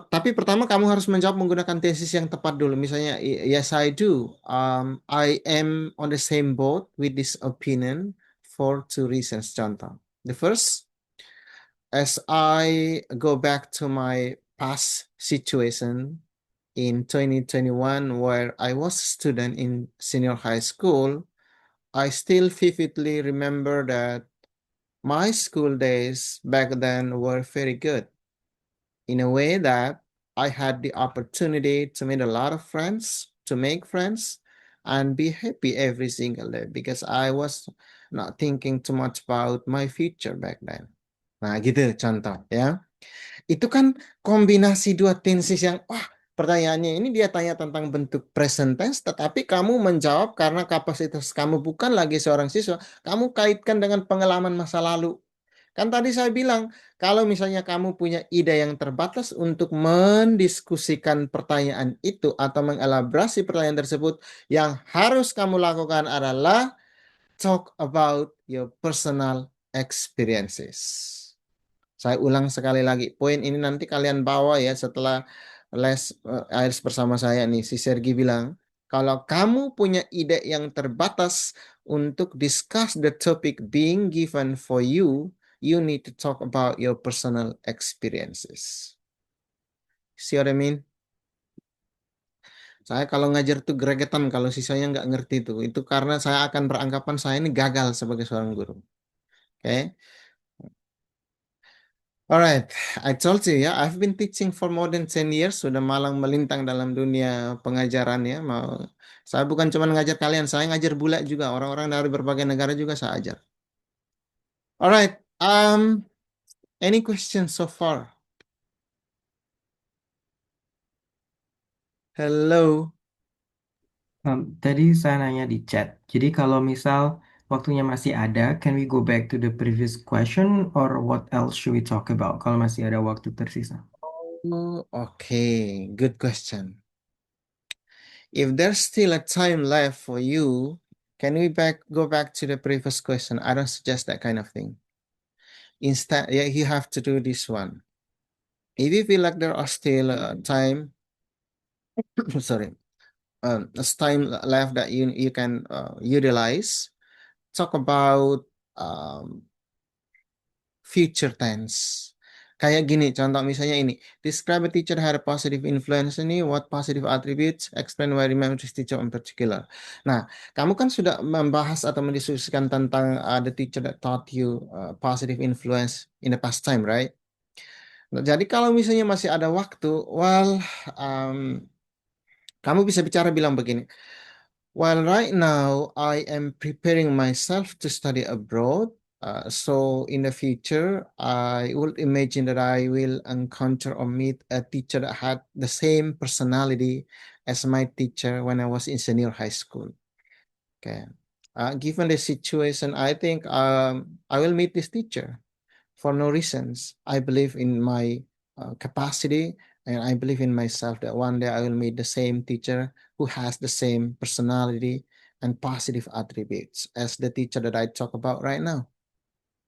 tapi pertama kamu harus menjawab menggunakan tenses yang tepat dulu. Misalnya, yes I do. I am on the same boat with this opinion for 2 reasons. Contoh. The first, as I go back to my past situation in 2021 where I was a student in senior high school, I still vividly remember that my school days back then were very good in a way that I had the opportunity to meet a lot of friends, to make friends, and be happy every single day because I was not thinking too much about my future back then. Nah, gitu contoh ya. Itu kan kombinasi dua tenses yang, pertanyaannya ini dia tanya tentang bentuk present tense, tetapi kamu menjawab karena kapasitas kamu bukan lagi seorang siswa, kamu kaitkan dengan pengalaman masa lalu. Kan tadi saya bilang, kalau misalnya kamu punya ide yang terbatas untuk mendiskusikan pertanyaan itu atau mengelaborasi pertanyaan tersebut, yang harus kamu lakukan adalah talk about your personal experiences. Saya ulang sekali lagi, poin ini nanti kalian bawa ya setelah les IELTS bersama saya nih. Si Sergi bilang, kalau kamu punya ide yang terbatas untuk discuss the topic being given for you, you need to talk about your personal experiences. See what I mean? Saya kalau ngajar tuh gregetan kalau sisanya nggak ngerti tuh. Itu karena saya akan beranggapan saya ini gagal sebagai seorang guru. Oke? Alright, I told you ya, I've been teaching for more than 10 years, sudah malang melintang dalam dunia pengajaran ya. Saya bukan cuma ngajar kalian, saya ngajar bule juga, orang-orang dari berbagai negara juga saya ajar. Alright, any questions so far? Hello. Tadi saya nanya di chat. Jadi kalau misal waktunya masih ada, can we go back to the previous question or what else should we talk about kalau masih ada waktu tersisa? Okay, good question. If there's still a time left for you, can we go back to the previous question? I don't suggest that kind of thing. Instead, you have to do this one. If you feel like there are still time, sorry, time left that you can utilize, talk about future tense. Kayak gini, contoh misalnya ini. Describe a teacher had a positive influence ini. What positive attributes? Explain why remember this teacher in particular. Nah, kamu kan sudah membahas atau mendiskusikan tentang the teacher that taught you positive influence in the past time, right? Nah, jadi kalau misalnya masih ada waktu, kamu bisa bicara bilang begini. Well, right now I am preparing myself to study abroad. So in the future, I will imagine that I will encounter or meet a teacher that had the same personality as my teacher when I was in senior high school. Okay. Given the situation, I think I will meet this teacher for no reasons. I believe in my capacity and I believe in myself that one day I will meet the same teacher who has the same personality and positive attributes as the teacher that I talk about right now.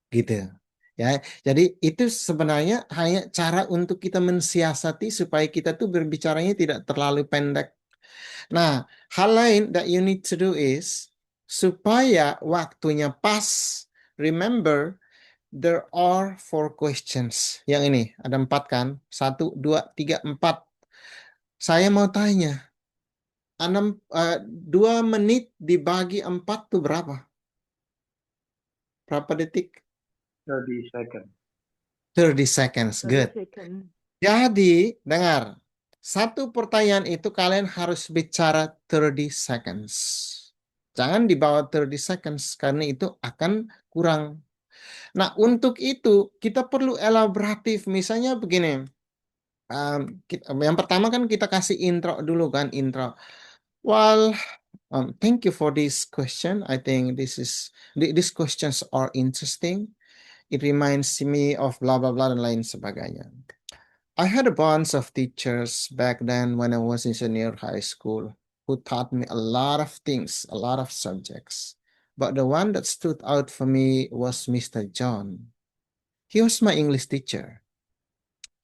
Gitu. Ya, jadi itu sebenarnya hanya cara untuk kita mensiasati supaya kita tuh berbicaranya tidak terlalu pendek. Nah, hal lain that you need to do is supaya waktunya pas, remember there are 4 questions. Yang ini ada 4 kan? 1, 2, 3, 4. Saya mau tanya, 2 menit dibagi 4 tuh berapa? Berapa detik? 30 seconds. 30 seconds. 30 Good. seconds. Jadi, dengar. Satu pertanyaan itu kalian harus bicara 30 seconds. Jangan di bawah 30 seconds karena itu akan kurang. Nah, untuk itu kita perlu elaboratif. Misalnya begini. Yang pertama kan kita kasih intro dulu kan, intro. Well, thank you for this question. I think these questions are interesting. It reminds me of blah blah blah dan lain sebagainya. I had a bunch of teachers back then when I was in senior high school who taught me a lot of things, a lot of subjects. But the one that stood out for me was Mr. John. He was my English teacher.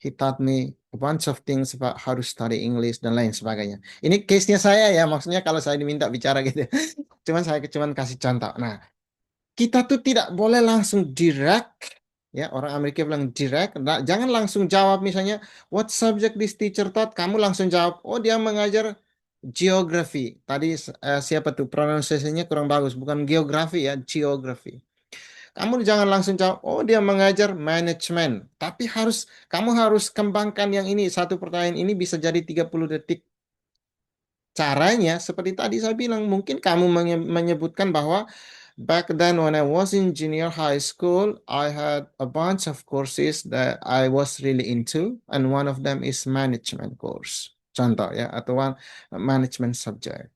He taught me a bunch of things about how to study English dan lain sebagainya. Ini case-nya saya ya, maksudnya kalau saya diminta bicara gitu. Saya kasih contoh. Nah, kita tuh tidak boleh langsung direct, ya orang Amerika bilang direct. Nah, jangan langsung jawab misalnya, what subject this teacher taught? Kamu langsung jawab, oh dia mengajar geografi. Tadi siapa tuh pronunciation-nya kurang bagus, bukan geografi ya, geografi. Kamu jangan langsung jawab, oh dia mengajar manajemen. Tapi kamu harus kembangkan yang ini. Satu pertanyaan ini bisa jadi 30 detik. Caranya seperti tadi saya bilang, mungkin kamu menyebutkan bahwa back then when I was in junior high school, I had a bunch of courses that I was really into, and one of them is management course. Contoh ya, atau one management subject.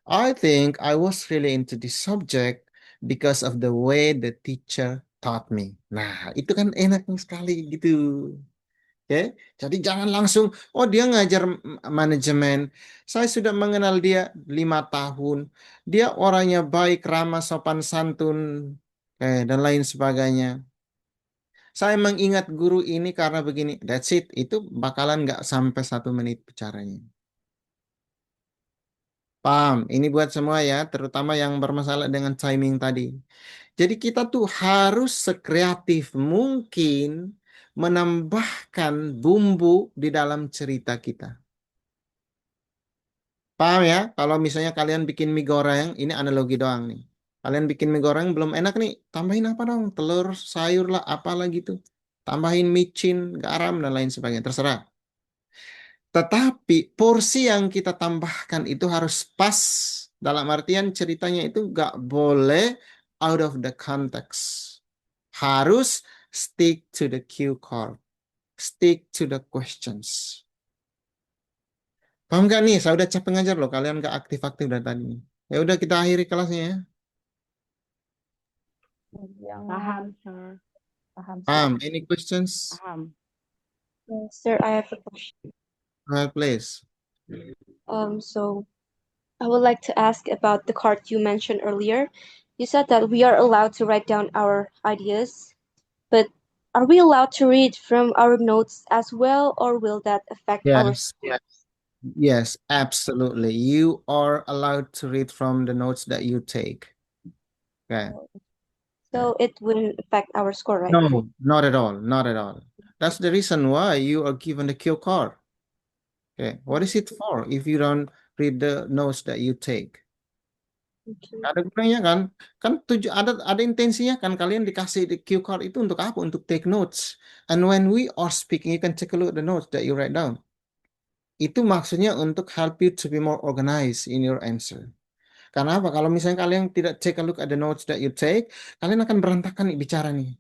I think I was really into this subject because of the way the teacher taught me. Nah, itu kan enak sekali gitu. Oke, jadi jangan langsung, oh dia ngajar manajemen. Saya sudah mengenal dia 5 tahun. Dia orangnya baik, ramah, sopan santun, dan lain sebagainya. Saya mengingat guru ini karena begini, that's it. Itu bakalan nggak sampai 1 menit bicaranya. Paham? Ini buat semua ya, terutama yang bermasalah dengan timing tadi. Jadi kita tuh harus sekreatif mungkin menambahkan bumbu di dalam cerita kita. Paham ya? Kalau misalnya kalian bikin mie goreng, ini analogi doang nih. Kalian bikin mie goreng belum enak nih, tambahin apa dong? Telur, sayur lah, apalah gitu. Tambahin micin, garam, dan lain sebagainya. Terserah. Tetapi porsi yang kita tambahkan itu harus pas. Dalam artian ceritanya itu gak boleh out of the context. Harus stick to the cue card. Stick to the questions. Paham gak nih? Saya udah capek ngajar loh. Kalian gak aktif-aktif dari tadi. Ya udah kita akhiri kelasnya ya. Paham, sir. Paham, sir. Paham? Any questions? Paham. Sir, I have a question. Go ahead, please. So I would like to ask about the card you mentioned earlier. You said that we are allowed to write down our ideas, but are we allowed to read from our notes as well, or will that affect our Yes. Yes, absolutely. You are allowed to read from the notes that you take. Okay. So it wouldn't affect our score, right? No, not at all. Not at all. That's the reason why you are given the cue card. Okay. What is it for if you don't read the notes that you take? Ada gunanya kan? Kan ada intensinya kan kalian dikasih di cue card itu untuk apa? Untuk take notes. And when we are speaking, you can take a look at the notes that you write down. Itu maksudnya untuk help you to be more organized in your answer. Karena apa? Kalau misalnya kalian tidak take a look at the notes that you take, kalian akan berantakan nih bicara nih.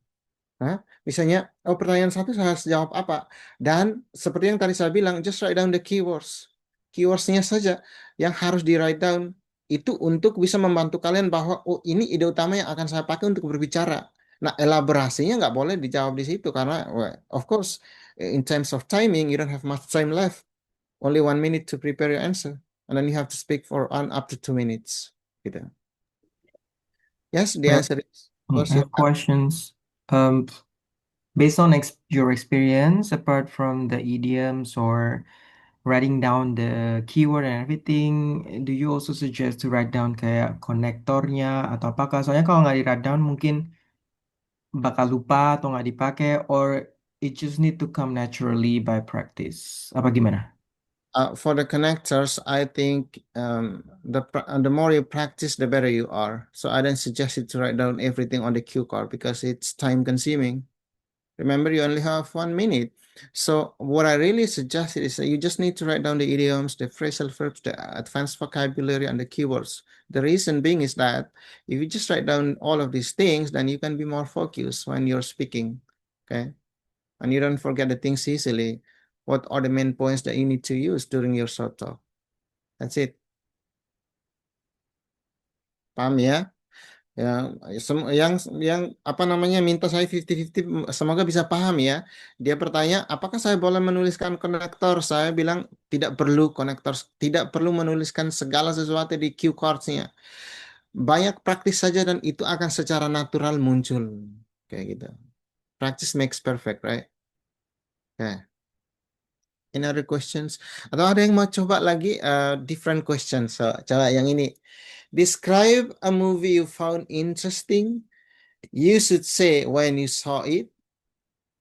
Nah, misalnya, pertanyaan 1 saya harus jawab apa? Dan seperti yang tadi saya bilang, just write down the keywords. Keywords-nya saja yang harus di write down. Itu untuk bisa membantu kalian bahwa, oh ini ide utama yang akan saya pakai untuk berbicara. Nah, elaborasinya nggak boleh dijawab di situ. Karena, well, of course, in terms of timing, you don't have much time left. Only 1 minute to prepare your answer. And then you have to speak for up to 2 minutes. Gitu. Yes, the answer is. I have questions. Based on your experience, apart from the idioms or writing down the keyword and everything, do you also suggest to write down kayak konektornya atau apakah? Soalnya kalau nggak di write down mungkin bakal lupa atau nggak dipakai, or it just need to come naturally by practice. Apa gimana? For the connectors, I think the more you practice, the better you are. So I don't suggest you to write down everything on the cue card because it's time consuming. Remember, you only have 1 minute. So what I really suggest is that you just need to write down the idioms, the phrasal verbs, the advanced vocabulary, and the keywords. The reason being is that if you just write down all of these things, then you can be more focused when you're speaking, okay? And you don't forget the things easily. What are the main points that you need to use during your short talk? That's it. Paham ya? Ya, yang apa namanya minta saya 50-50, semoga bisa paham ya. Dia bertanya, apakah saya boleh menuliskan konektor? Saya bilang tidak perlu konektor, tidak perlu menuliskan segala sesuatu di cue cards-nya. Banyak praktis saja dan itu akan secara natural muncul kayak gitu. Practice makes perfect, right? Oke. Any other questions? Atau ada yang mau coba lagi different questions? So, coba yang ini. Describe a movie you found interesting. You should say when you saw it.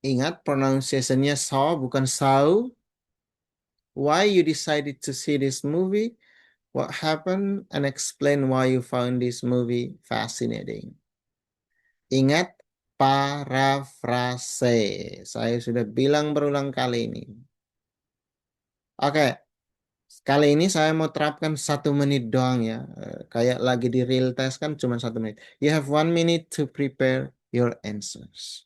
Ingat pronunciation-nya saw bukan saw. Why you decided to see this movie? What happened? And explain why you found this movie fascinating. Ingat parafrase. Saya sudah bilang berulang kali ini. Oke. Kali ini saya mau terapkan 1 menit doang ya. Kayak lagi di real test kan cuma 1 menit. You have 1 minute to prepare your answers.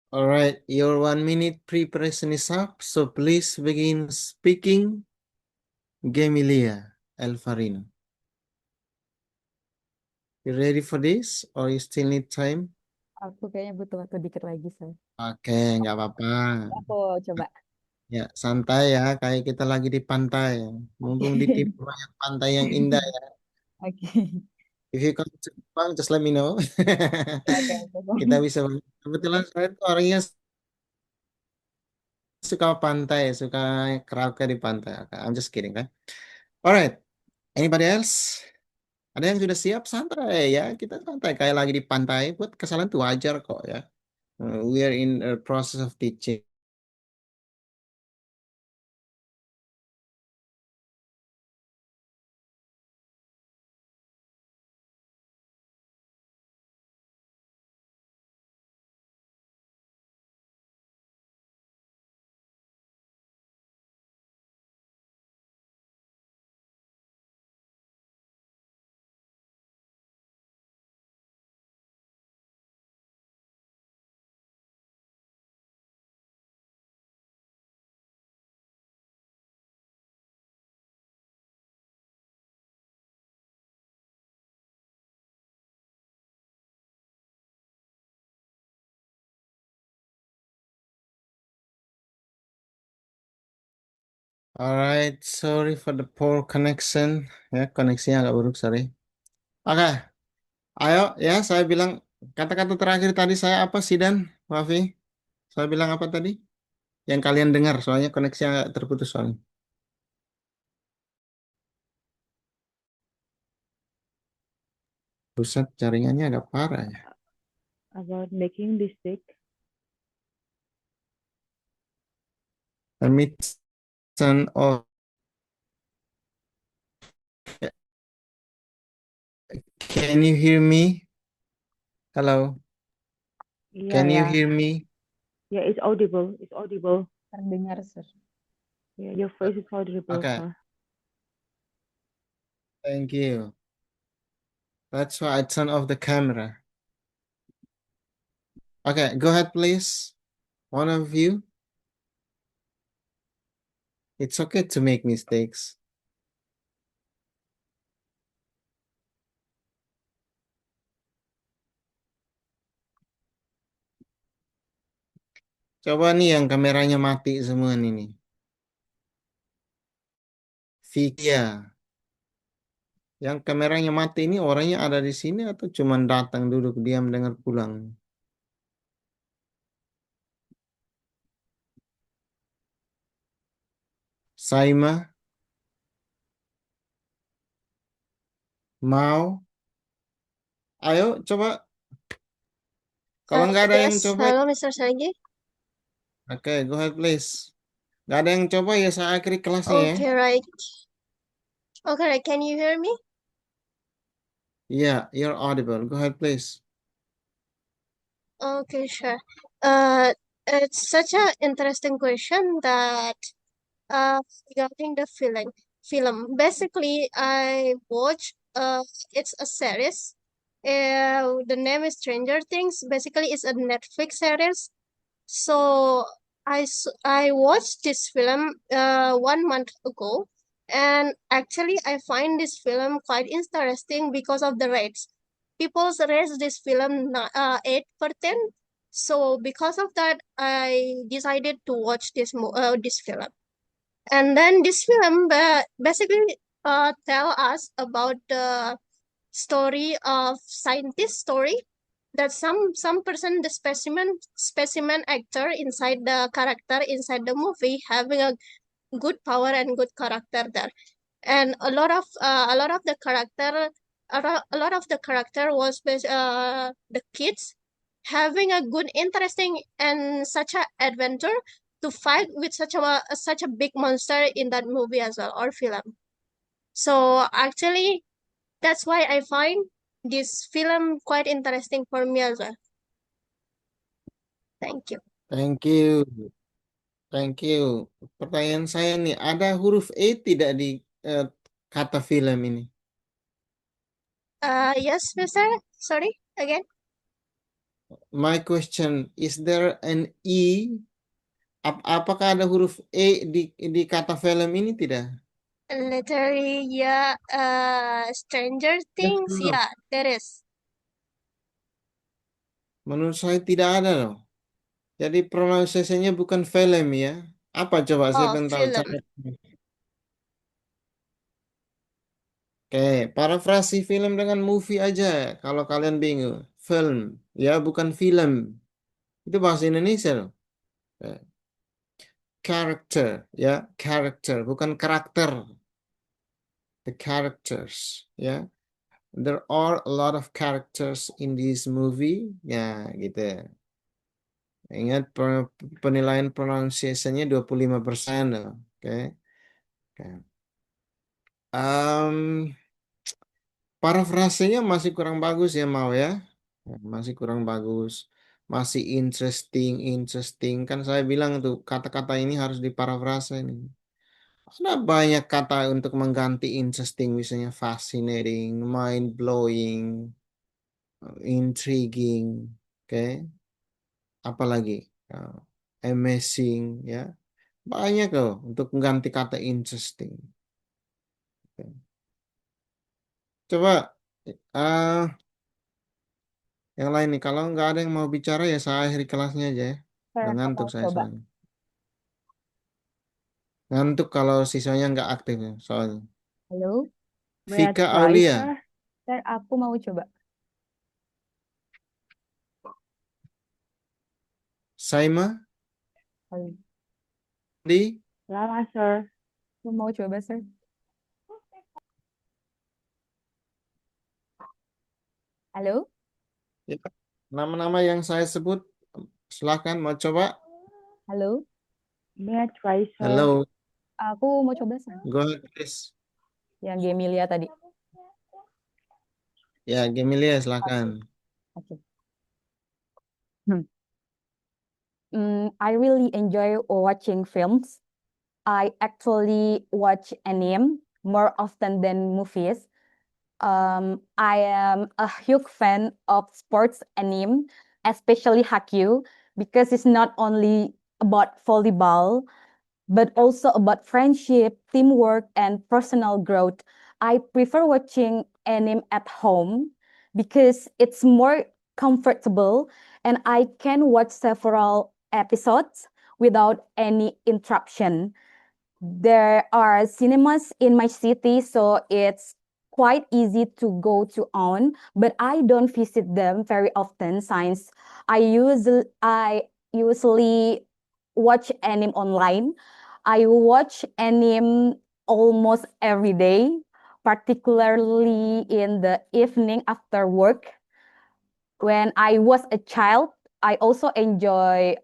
All right, your 1 minute preparation is up, so please begin speaking. Gemilia Alvarino. You ready for this or you still need time? Aku kayaknya butuh waktu dikit lagi, Sir. Oke, nggak apa-apa. Aku coba. Ya, santai ya, kayak kita lagi di pantai. Mumpung di timur banyak pantai yang indah ya. Oke. If you come to Jepang, just let me know. Oke, Kita bisa, kebetulan saya tuh orangnya suka pantai, suka karaoke di pantai. Okay, I'm just kidding, kan? Alright, anybody else? Ada yang sudah siap? Santai ya, kita santai kayak lagi di pantai. Buat kesalahan tuh wajar kok ya. We are in a process of teaching. Alright, sorry for the poor connection. Ya, koneksinya agak buruk, sorry. Oke, ayo ya, saya bilang kata-kata terakhir tadi saya apa sih, Dan, Wafi? Saya bilang apa tadi? Yang kalian dengar, soalnya koneksinya agak terputus soalnya. Pusat jaringannya agak parah ya. About making mistake. Let me turn off. Can you hear me? Hello, Yeah, can you yeah. hear me? Yeah, it's audible. It's audible. Terdengar, Sir. Yeah, your voice is audible, Okay, sir. thank you. That's why I turn off the camera. Okay, go ahead, please. One of you. It's okay to make mistakes. Coba nih yang kameranya mati semua nih. Vikia. Yang kameranya mati ini orangnya ada di sini atau cuma datang duduk diam dengar pulang? Saima, mau? Ayo coba. Kalau nggak ada yang Yes, coba, hello Mr. Sagi. oke, go ahead please. Nggak ada yang coba ya saya akhiri kelasnya ya. Okay, right. Okay, right. Can you hear me? Yeah, you're audible. Go ahead please. Okay, sure. It's such an interesting question that regarding the film. Basically, I watch it's a series. The name is Stranger Things. Basically, it's a Netflix series. So I watched this film 1 month ago, and actually I find this film quite interesting because of the rates. People rate this film 8/10. So because of that, I decided to watch this film. And then this film basically tell us about the story of scientist story that some person the specimen actor inside the character inside the movie having a good power and good character there, and a lot of the character a lot of the character was the kids having a good interesting and such a adventure to fight with such a big monster in that movie as well or film. So actually that's why I find this film quite interesting for me as well. Thank you. Thank you. Thank you. Pertanyaan saya nih, ada huruf E tidak di kata film ini? Yes, Mister. Sorry, again. My question, is there an E? Apakah ada huruf E di kata film ini tidak? Literally, yeah. Stranger Things, no. yeah, there is. Menurut saya tidak ada loh. Jadi pronunciation-nya bukan film ya. Apa coba saya Oh, pengen tahu. film. Oke, parafrasi film dengan movie aja. Kalau kalian bingung, film ya bukan film. Itu bahasa Indonesia loh. Oke. Character ya, character bukan karakter. The characters ya. There are a lot of characters in this movie. Ya, gitu. Ingat penilaian pronunciation-nya 25% loh. Oke. Oke. Parafrasenya masih kurang bagus ya, Mau ya. Masih kurang bagus. Masih interesting. Kan saya bilang tuh kata-kata ini harus diparafrase ini. Ada banyak kata untuk mengganti interesting, misalnya fascinating, mind blowing, intriguing, oke. Apalagi amazing ya. Banyak loh untuk mengganti kata interesting. Oke. Coba yang lain nih, kalau nggak ada yang mau bicara ya saya akhiri kelasnya aja ya. Udah Aku ngantuk mau saya coba. soalnya. Ngantuk kalau sisanya nggak aktif ya soalnya. Halo, May I Vika try, Aulia, sir? Sir, aku mau coba. Saima, Halo, Di, Lama, sir. aku mau coba, Sir. Halo, ya, nama-nama yang saya sebut, silakan mau coba. halo, May I try, sir? Hello, aku mau coba, Sir. go ahead please. Yang Gemilia tadi. Ya, Gemilia silakan. Oke. I really enjoy watching films. I actually watch anime more often than movies. I am a huge fan of sports anime, especially Haikyuu, because it's not only about volleyball, but also about friendship, teamwork, and personal growth. I prefer watching anime at home because it's more comfortable and I can watch several episodes without any interruption. There are cinemas in my city, so it's quite easy to go to on, but I don't visit them very often since I usually watch anime online. I watch anime almost every day, particularly in the evening after work. When I was a child, I also enjoy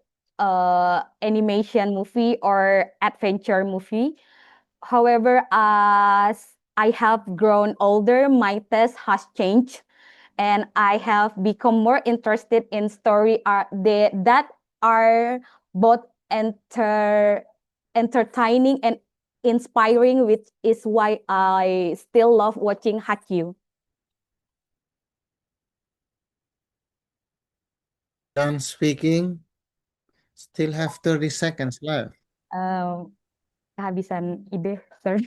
animation movie or adventure movie. However, as I have grown older, my taste has changed, and I have become more interested in story art that are both entertaining and inspiring, which is why I still love watching Haikyuu. Done speaking. Still have 30 seconds left. Kehabisan ide, sir.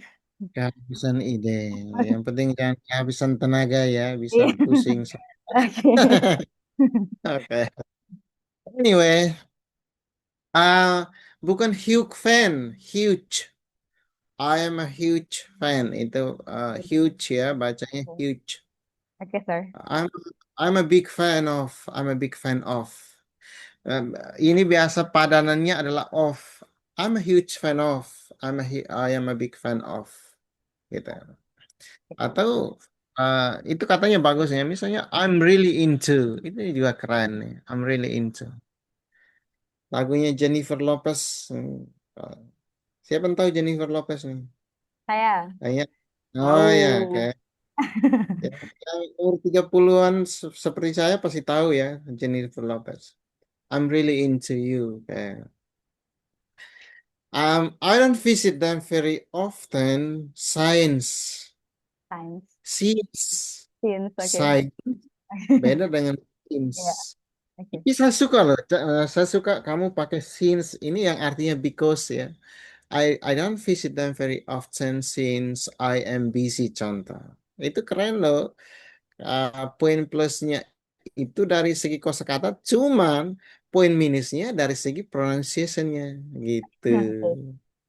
Kehabisan ide. Yang penting jangan kehabisan tenaga ya, bisa Iya. pusing. Oke. Oke. Anyway, bukan huge fan, huge. I am a huge fan. Itu huge ya, bacanya huge. Oke, sir. I'm a big fan of. Ini biasa padanannya adalah of. I'm a huge fan of. I am a big fan of. Gitu. Atau itu katanya bagus ya. Misalnya I'm really into. Itu juga keren nih. I'm really into. Lagunya Jennifer Lopez. Siapa yang tahu Jennifer Lopez nih? Saya. Kayaknya. Oh ya, kayak yang umur 30-an seperti saya pasti tahu ya Jennifer Lopez. I'm really into you. Kayak. I don't visit them very often. Science. Science, oke. Science. Beda dengan since. Iya. Oke. Tapi saya suka loh. Saya suka kamu pakai since. Ini yang artinya because ya. I don't visit them very often since I am busy, contoh. Itu keren loh. Poin plusnya itu dari segi kosakata, cuman poin minusnya dari segi pronunciation-nya gitu.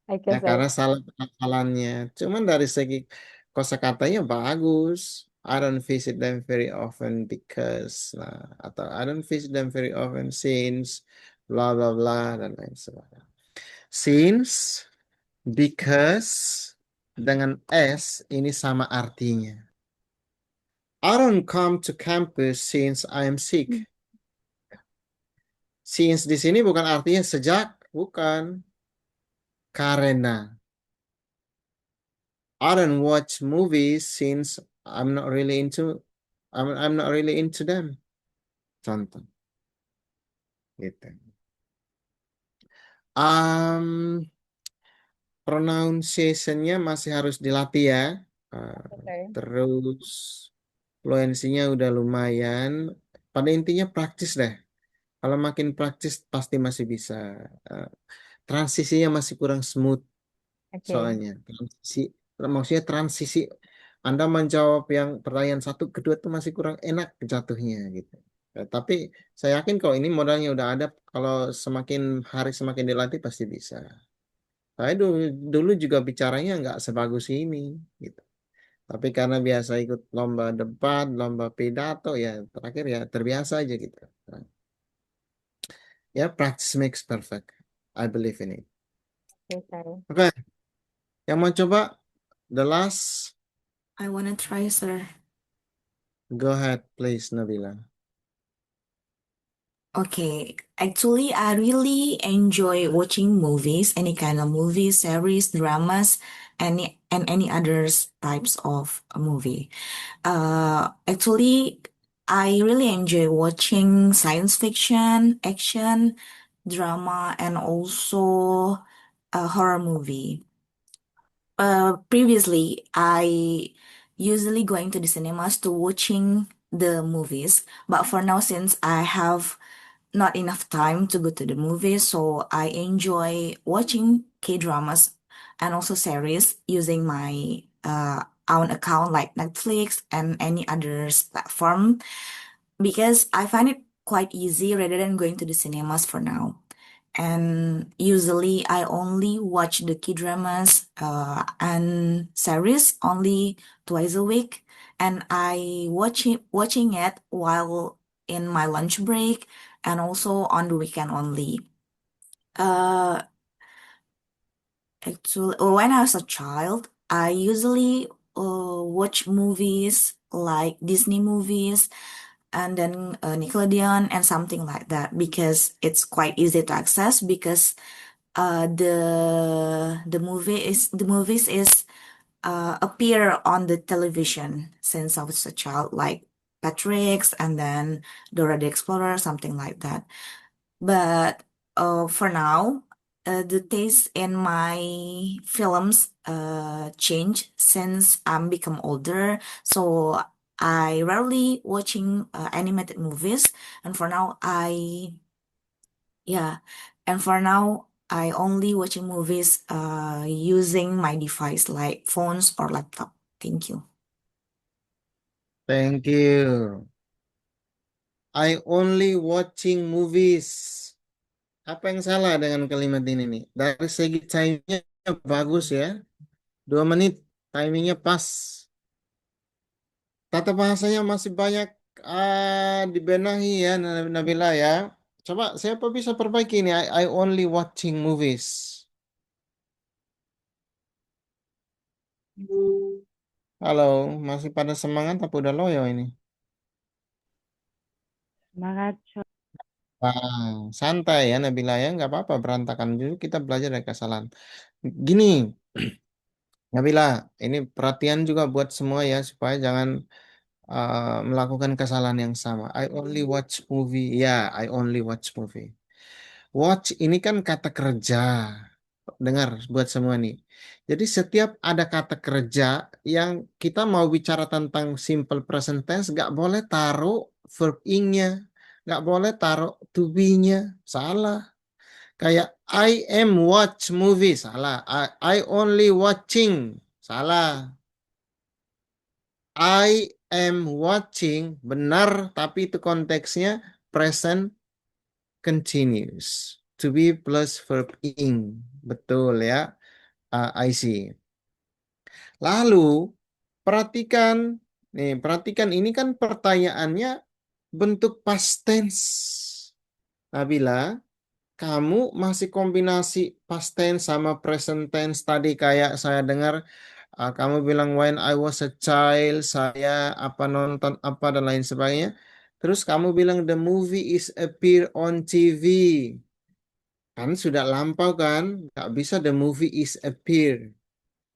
Oke, Nah, sir. karena salah pelafalannya. Cuman dari segi kosakatanya bagus. I don't visit them very often because, atau I don't visit them very often since, bla bla bla dan lain sebagainya. Since, because, dengan s ini sama artinya. I don't come to campus since I am sick. Since di sini bukan artinya sejak, bukan. Karena. I don't watch movies since I'm not really into them. Contoh. Gitu. Pronunciation-nya masih harus dilatih ya. Terus fluensinya udah lumayan. Pada intinya praktis deh. Kalau makin praktis pasti masih bisa. Transisinya masih kurang smooth. Soalnya maksudnya transisi Anda menjawab yang pertanyaan satu kedua itu masih kurang enak jatuhnya gitu. Tapi saya yakin kalau ini modalnya udah ada, kalau semakin hari semakin dilatih pasti bisa. Saya dulu juga bicaranya nggak sebagus ini gitu. Tapi karena biasa ikut lomba debat, lomba pidato ya terakhir ya terbiasa aja gitu. Ya, practice makes perfect. I believe in it. Oke. Yang mau coba the last? I wanna try, sir. Go ahead, please, Nabila. Okay, actually, I really enjoy watching movies, any kind of movies, series, dramas, and any other types of movie. Actually, I really enjoy watching science fiction, action, drama, and also a horror movie. Previously, I usually going to the cinemas to watching the movies, but for now, since I have not enough time to go to the movies, so I enjoy watching K-dramas and also series using my own account like Netflix and any other platform because I find it quite easy rather than going to the cinemas for now. and usually I only watch the K-dramas and series only twice a week, and I watching it while in my lunch break and also on the weekend only. Uh, Actually, when I was a child, I usually watch movies like Disney movies and then Nickelodeon and something like that because it's quite easy to access because the movies is appear on the television since I was a child, like Patrick's and then Dora the Explorer, something like that. But for now, the taste in my films change since I'm become older. So I rarely watching animated movies, and for now yeah, and for now I only watching movies using my device like phones or laptop. Thank you. Thank you. I only watching movies. Apa yang salah dengan kalimat ini nih? Dari segi timingnya bagus ya. 2 menit, timingnya pas. Tata bahasanya masih banyak dibenahi ya, Nabila ya. Coba siapa bisa perbaiki ini? I only watching movies. Halo, masih pada semangat apa udah loyo ini? Semangat. Santai ya Nabila ya, nggak apa-apa berantakan dulu, kita belajar dari kesalahan. Gini, Nabila, ini perhatian juga buat semua ya supaya jangan melakukan kesalahan yang sama. I only watch movie, ya, I only watch movie. Watch ini kan kata kerja. Dengar buat semua nih. Jadi setiap ada kata kerja yang kita mau bicara tentang simple present tense, nggak boleh taruh verb ing-nya, nggak boleh taruh to be-nya, salah. Kayak I am watch movie, salah. I only watching, salah. I am watching, benar, tapi itu konteksnya present continuous. To be plus verb ing. Betul ya. I see. Lalu, perhatikan ini kan pertanyaannya bentuk past tense. Nabila, kamu masih kombinasi past tense sama present tense tadi kayak saya dengar kamu bilang when I was a child, saya apa nonton apa dan lain sebagainya. Terus kamu bilang the movie is appear on TV. Kan sudah lampau kan? Gak bisa the movie is appear.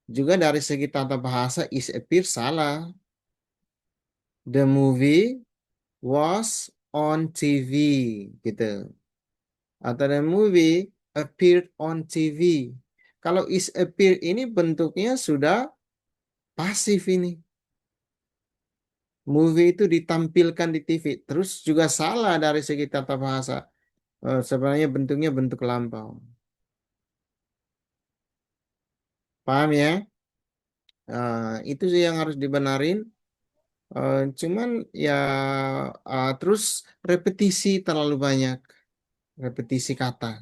Juga dari segi tata bahasa is appear salah. The movie was on TV gitu. Atau the movie appeared on TV. Kalau is appear ini bentuknya sudah pasif ini. Movie itu ditampilkan di TV. Terus juga salah dari segi tata bahasa. Sebenarnya bentuknya bentuk lampau. Paham ya? Itu sih yang harus dibenarin. Cuman ya terus repetisi terlalu banyak. Repetisi kata.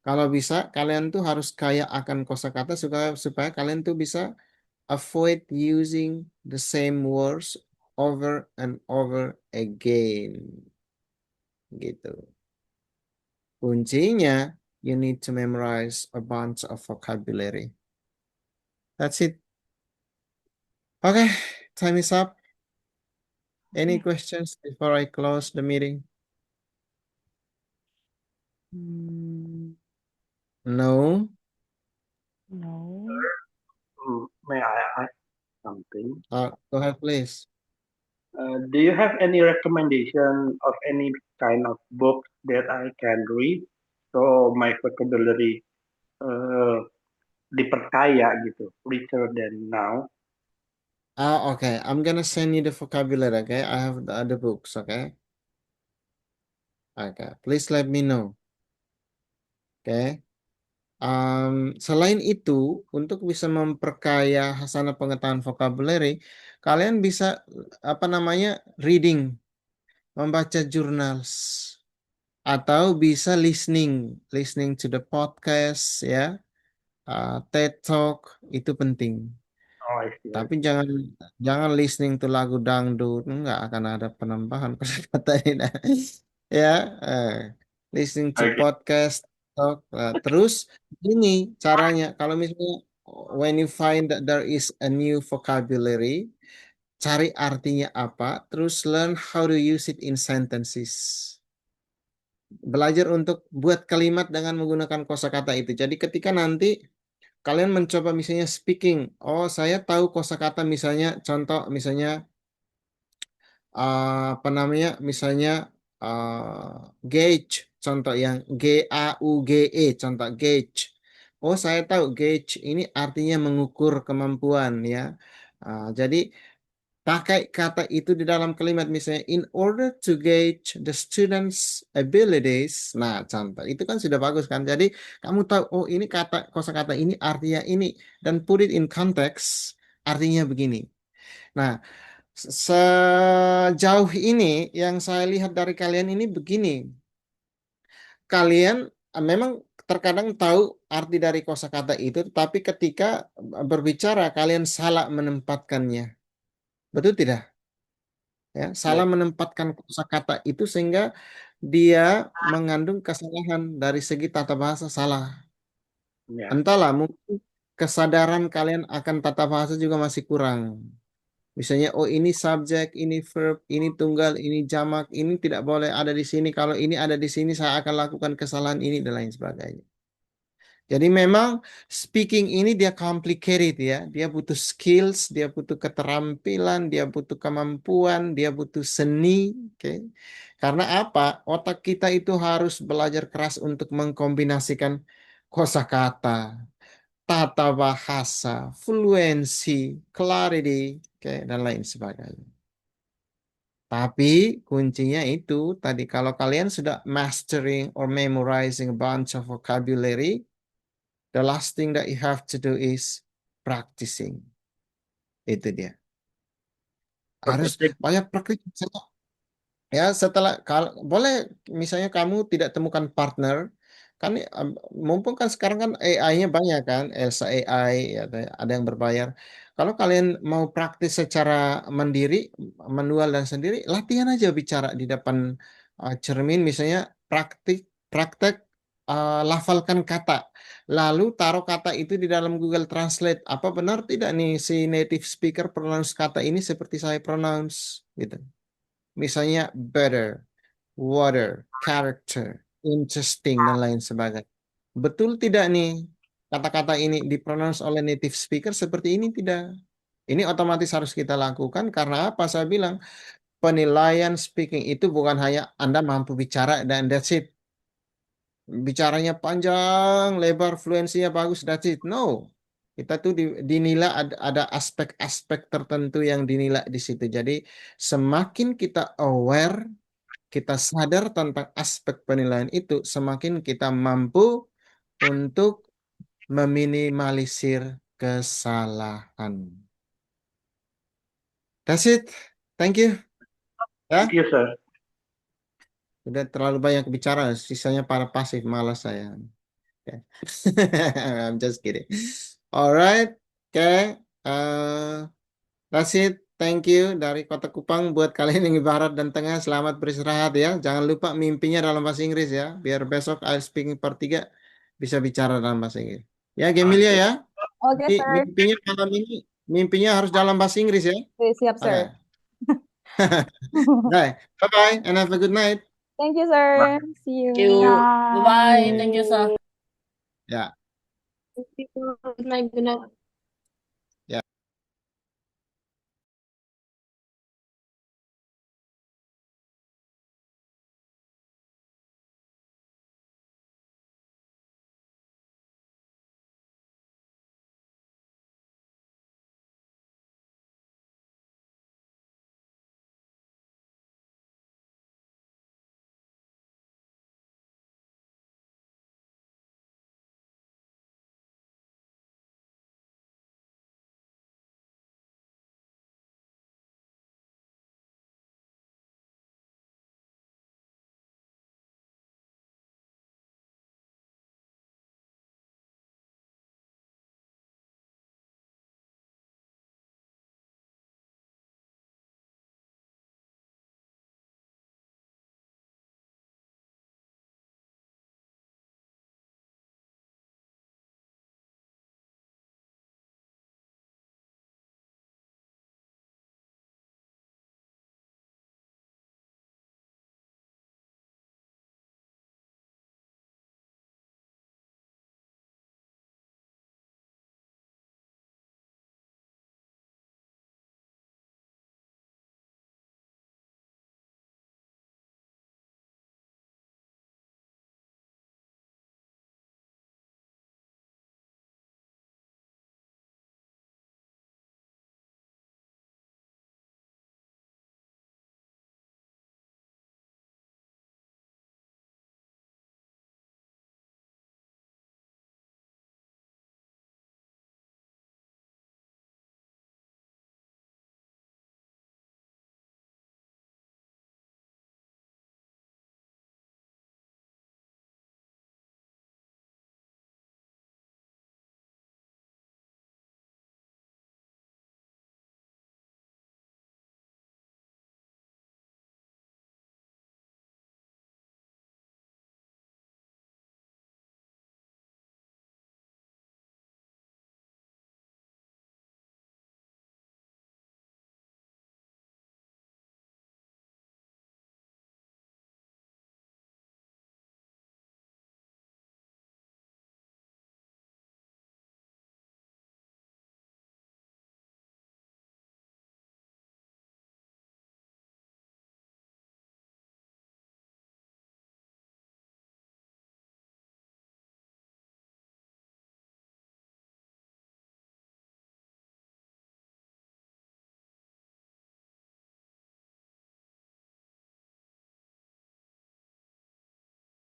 Kalau bisa kalian tuh harus kaya akan kosakata supaya kalian tuh bisa avoid using the same words over and over again. Gitu. Kuncinya, you need to memorize a bunch of vocabulary. That's it. Okay, time is up. Any questions before I close the meeting? No? No. May I ask something? Go ahead, please. Do you have any recommendation of any kind of book that I can read so my vocabulary diperkaya gitu, richer than now? Okay. I'm gonna send you the vocabulary, okay? I have the other books, okay? Okay. Please let me know. Okay. Selain itu, untuk bisa memperkaya hasanah pengetahuan vocabulary, kalian bisa reading, membaca jurnals. atau bisa listening to the podcast ya, TED Talk itu penting. Oh, I see. Tapi jangan listening to lagu dangdut, nggak akan ada penambahan kosakata ini. Ya, listening to Okay. podcast, talk, terus ini caranya. Kalau misalnya when you find that there is a new vocabulary, cari artinya apa, terus learn how to use it in sentences. Belajar untuk buat kalimat dengan menggunakan kosakata itu. Jadi ketika nanti kalian mencoba misalnya speaking, oh saya tahu kosakata misalnya, contoh misalnya apa namanya, misalnya gauge, contoh yang GAUGE, contoh gauge. Oh saya tahu gauge ini artinya mengukur kemampuan ya. Jadi pakai kata itu di dalam kalimat misalnya in order to gauge the students' abilities. Nah, contoh itu kan sudah bagus kan. Jadi kamu tahu oh ini kosakata ini artinya ini dan put it in context artinya begini. Nah, sejauh ini yang saya lihat dari kalian ini begini. Kalian memang terkadang tahu arti dari kosakata itu, tapi ketika berbicara kalian salah menempatkannya. Betul tidak? Ya, salah menempatkan kosakata itu sehingga dia mengandung kesalahan dari segi tata bahasa salah. Yeah. Entahlah, mungkin kesadaran kalian akan tata bahasa juga masih kurang. Misalnya, oh ini subjek, ini verb, ini tunggal, ini jamak, ini tidak boleh ada di sini. Kalau ini ada di sini, saya akan lakukan kesalahan ini dan lain sebagainya. Jadi memang speaking ini dia complicated ya. Dia butuh skills, dia butuh keterampilan, dia butuh kemampuan, dia butuh seni. Oke. Karena apa? Otak kita itu harus belajar keras untuk mengkombinasikan kosakata, tata bahasa, fluency, clarity, oke, dan lain sebagainya. Tapi kuncinya itu tadi kalau kalian sudah mastering or memorizing a bunch of vocabulary, the last thing that you have to do is practicing. Itu dia. Harus banyak praktik. Ya, setelah kalau boleh misalnya kamu tidak temukan partner, kan mumpung kan sekarang kan AI-nya banyak kan, Elsa AI ya, ada yang berbayar. Kalau kalian mau praktis secara mandiri, manual dan sendiri, latihan aja bicara di depan cermin misalnya praktek lafalkan kata. Lalu taruh kata itu di dalam Google Translate. Apa benar tidak nih si native speaker pronounce kata ini seperti saya pronounce gitu. Misalnya better, water, character, interesting, dan lain sebagainya. Betul tidak nih kata-kata ini dipronounce oleh native speaker seperti ini tidak? Ini otomatis harus kita lakukan karena apa? Saya bilang penilaian speaking itu bukan hanya Anda mampu bicara dan that's it. Bicaranya panjang, lebar, fluensinya bagus, that's it. No. Kita tuh dinilai ada aspek-aspek tertentu yang dinilai di situ. Jadi semakin kita aware, kita sadar tentang aspek penilaian itu, semakin kita mampu untuk meminimalisir kesalahan. That's it. Thank you. Ya, Thank you, sir. udah terlalu banyak bicara, sisanya para pasif, malas saya. Okay. I'm just kidding. Alright, okay. That's it. Thank you dari Kota Kupang buat kalian yang di barat dan tengah. Selamat beristirahat ya. Jangan lupa mimpinya dalam bahasa Inggris ya. Biar besok IELTS Speaking Part 3 bisa bicara dalam bahasa Inggris. Ya, Gemilia ya. Oke, sir. Mimpinya malam ini, mimpinya harus dalam bahasa Inggris ya. Oke, siap, Oke. sir. Bye-bye and have a good night. Thank you, sir. See you. Thank you. Bye-bye. Thank you, sir. Ya. Good night. Good night.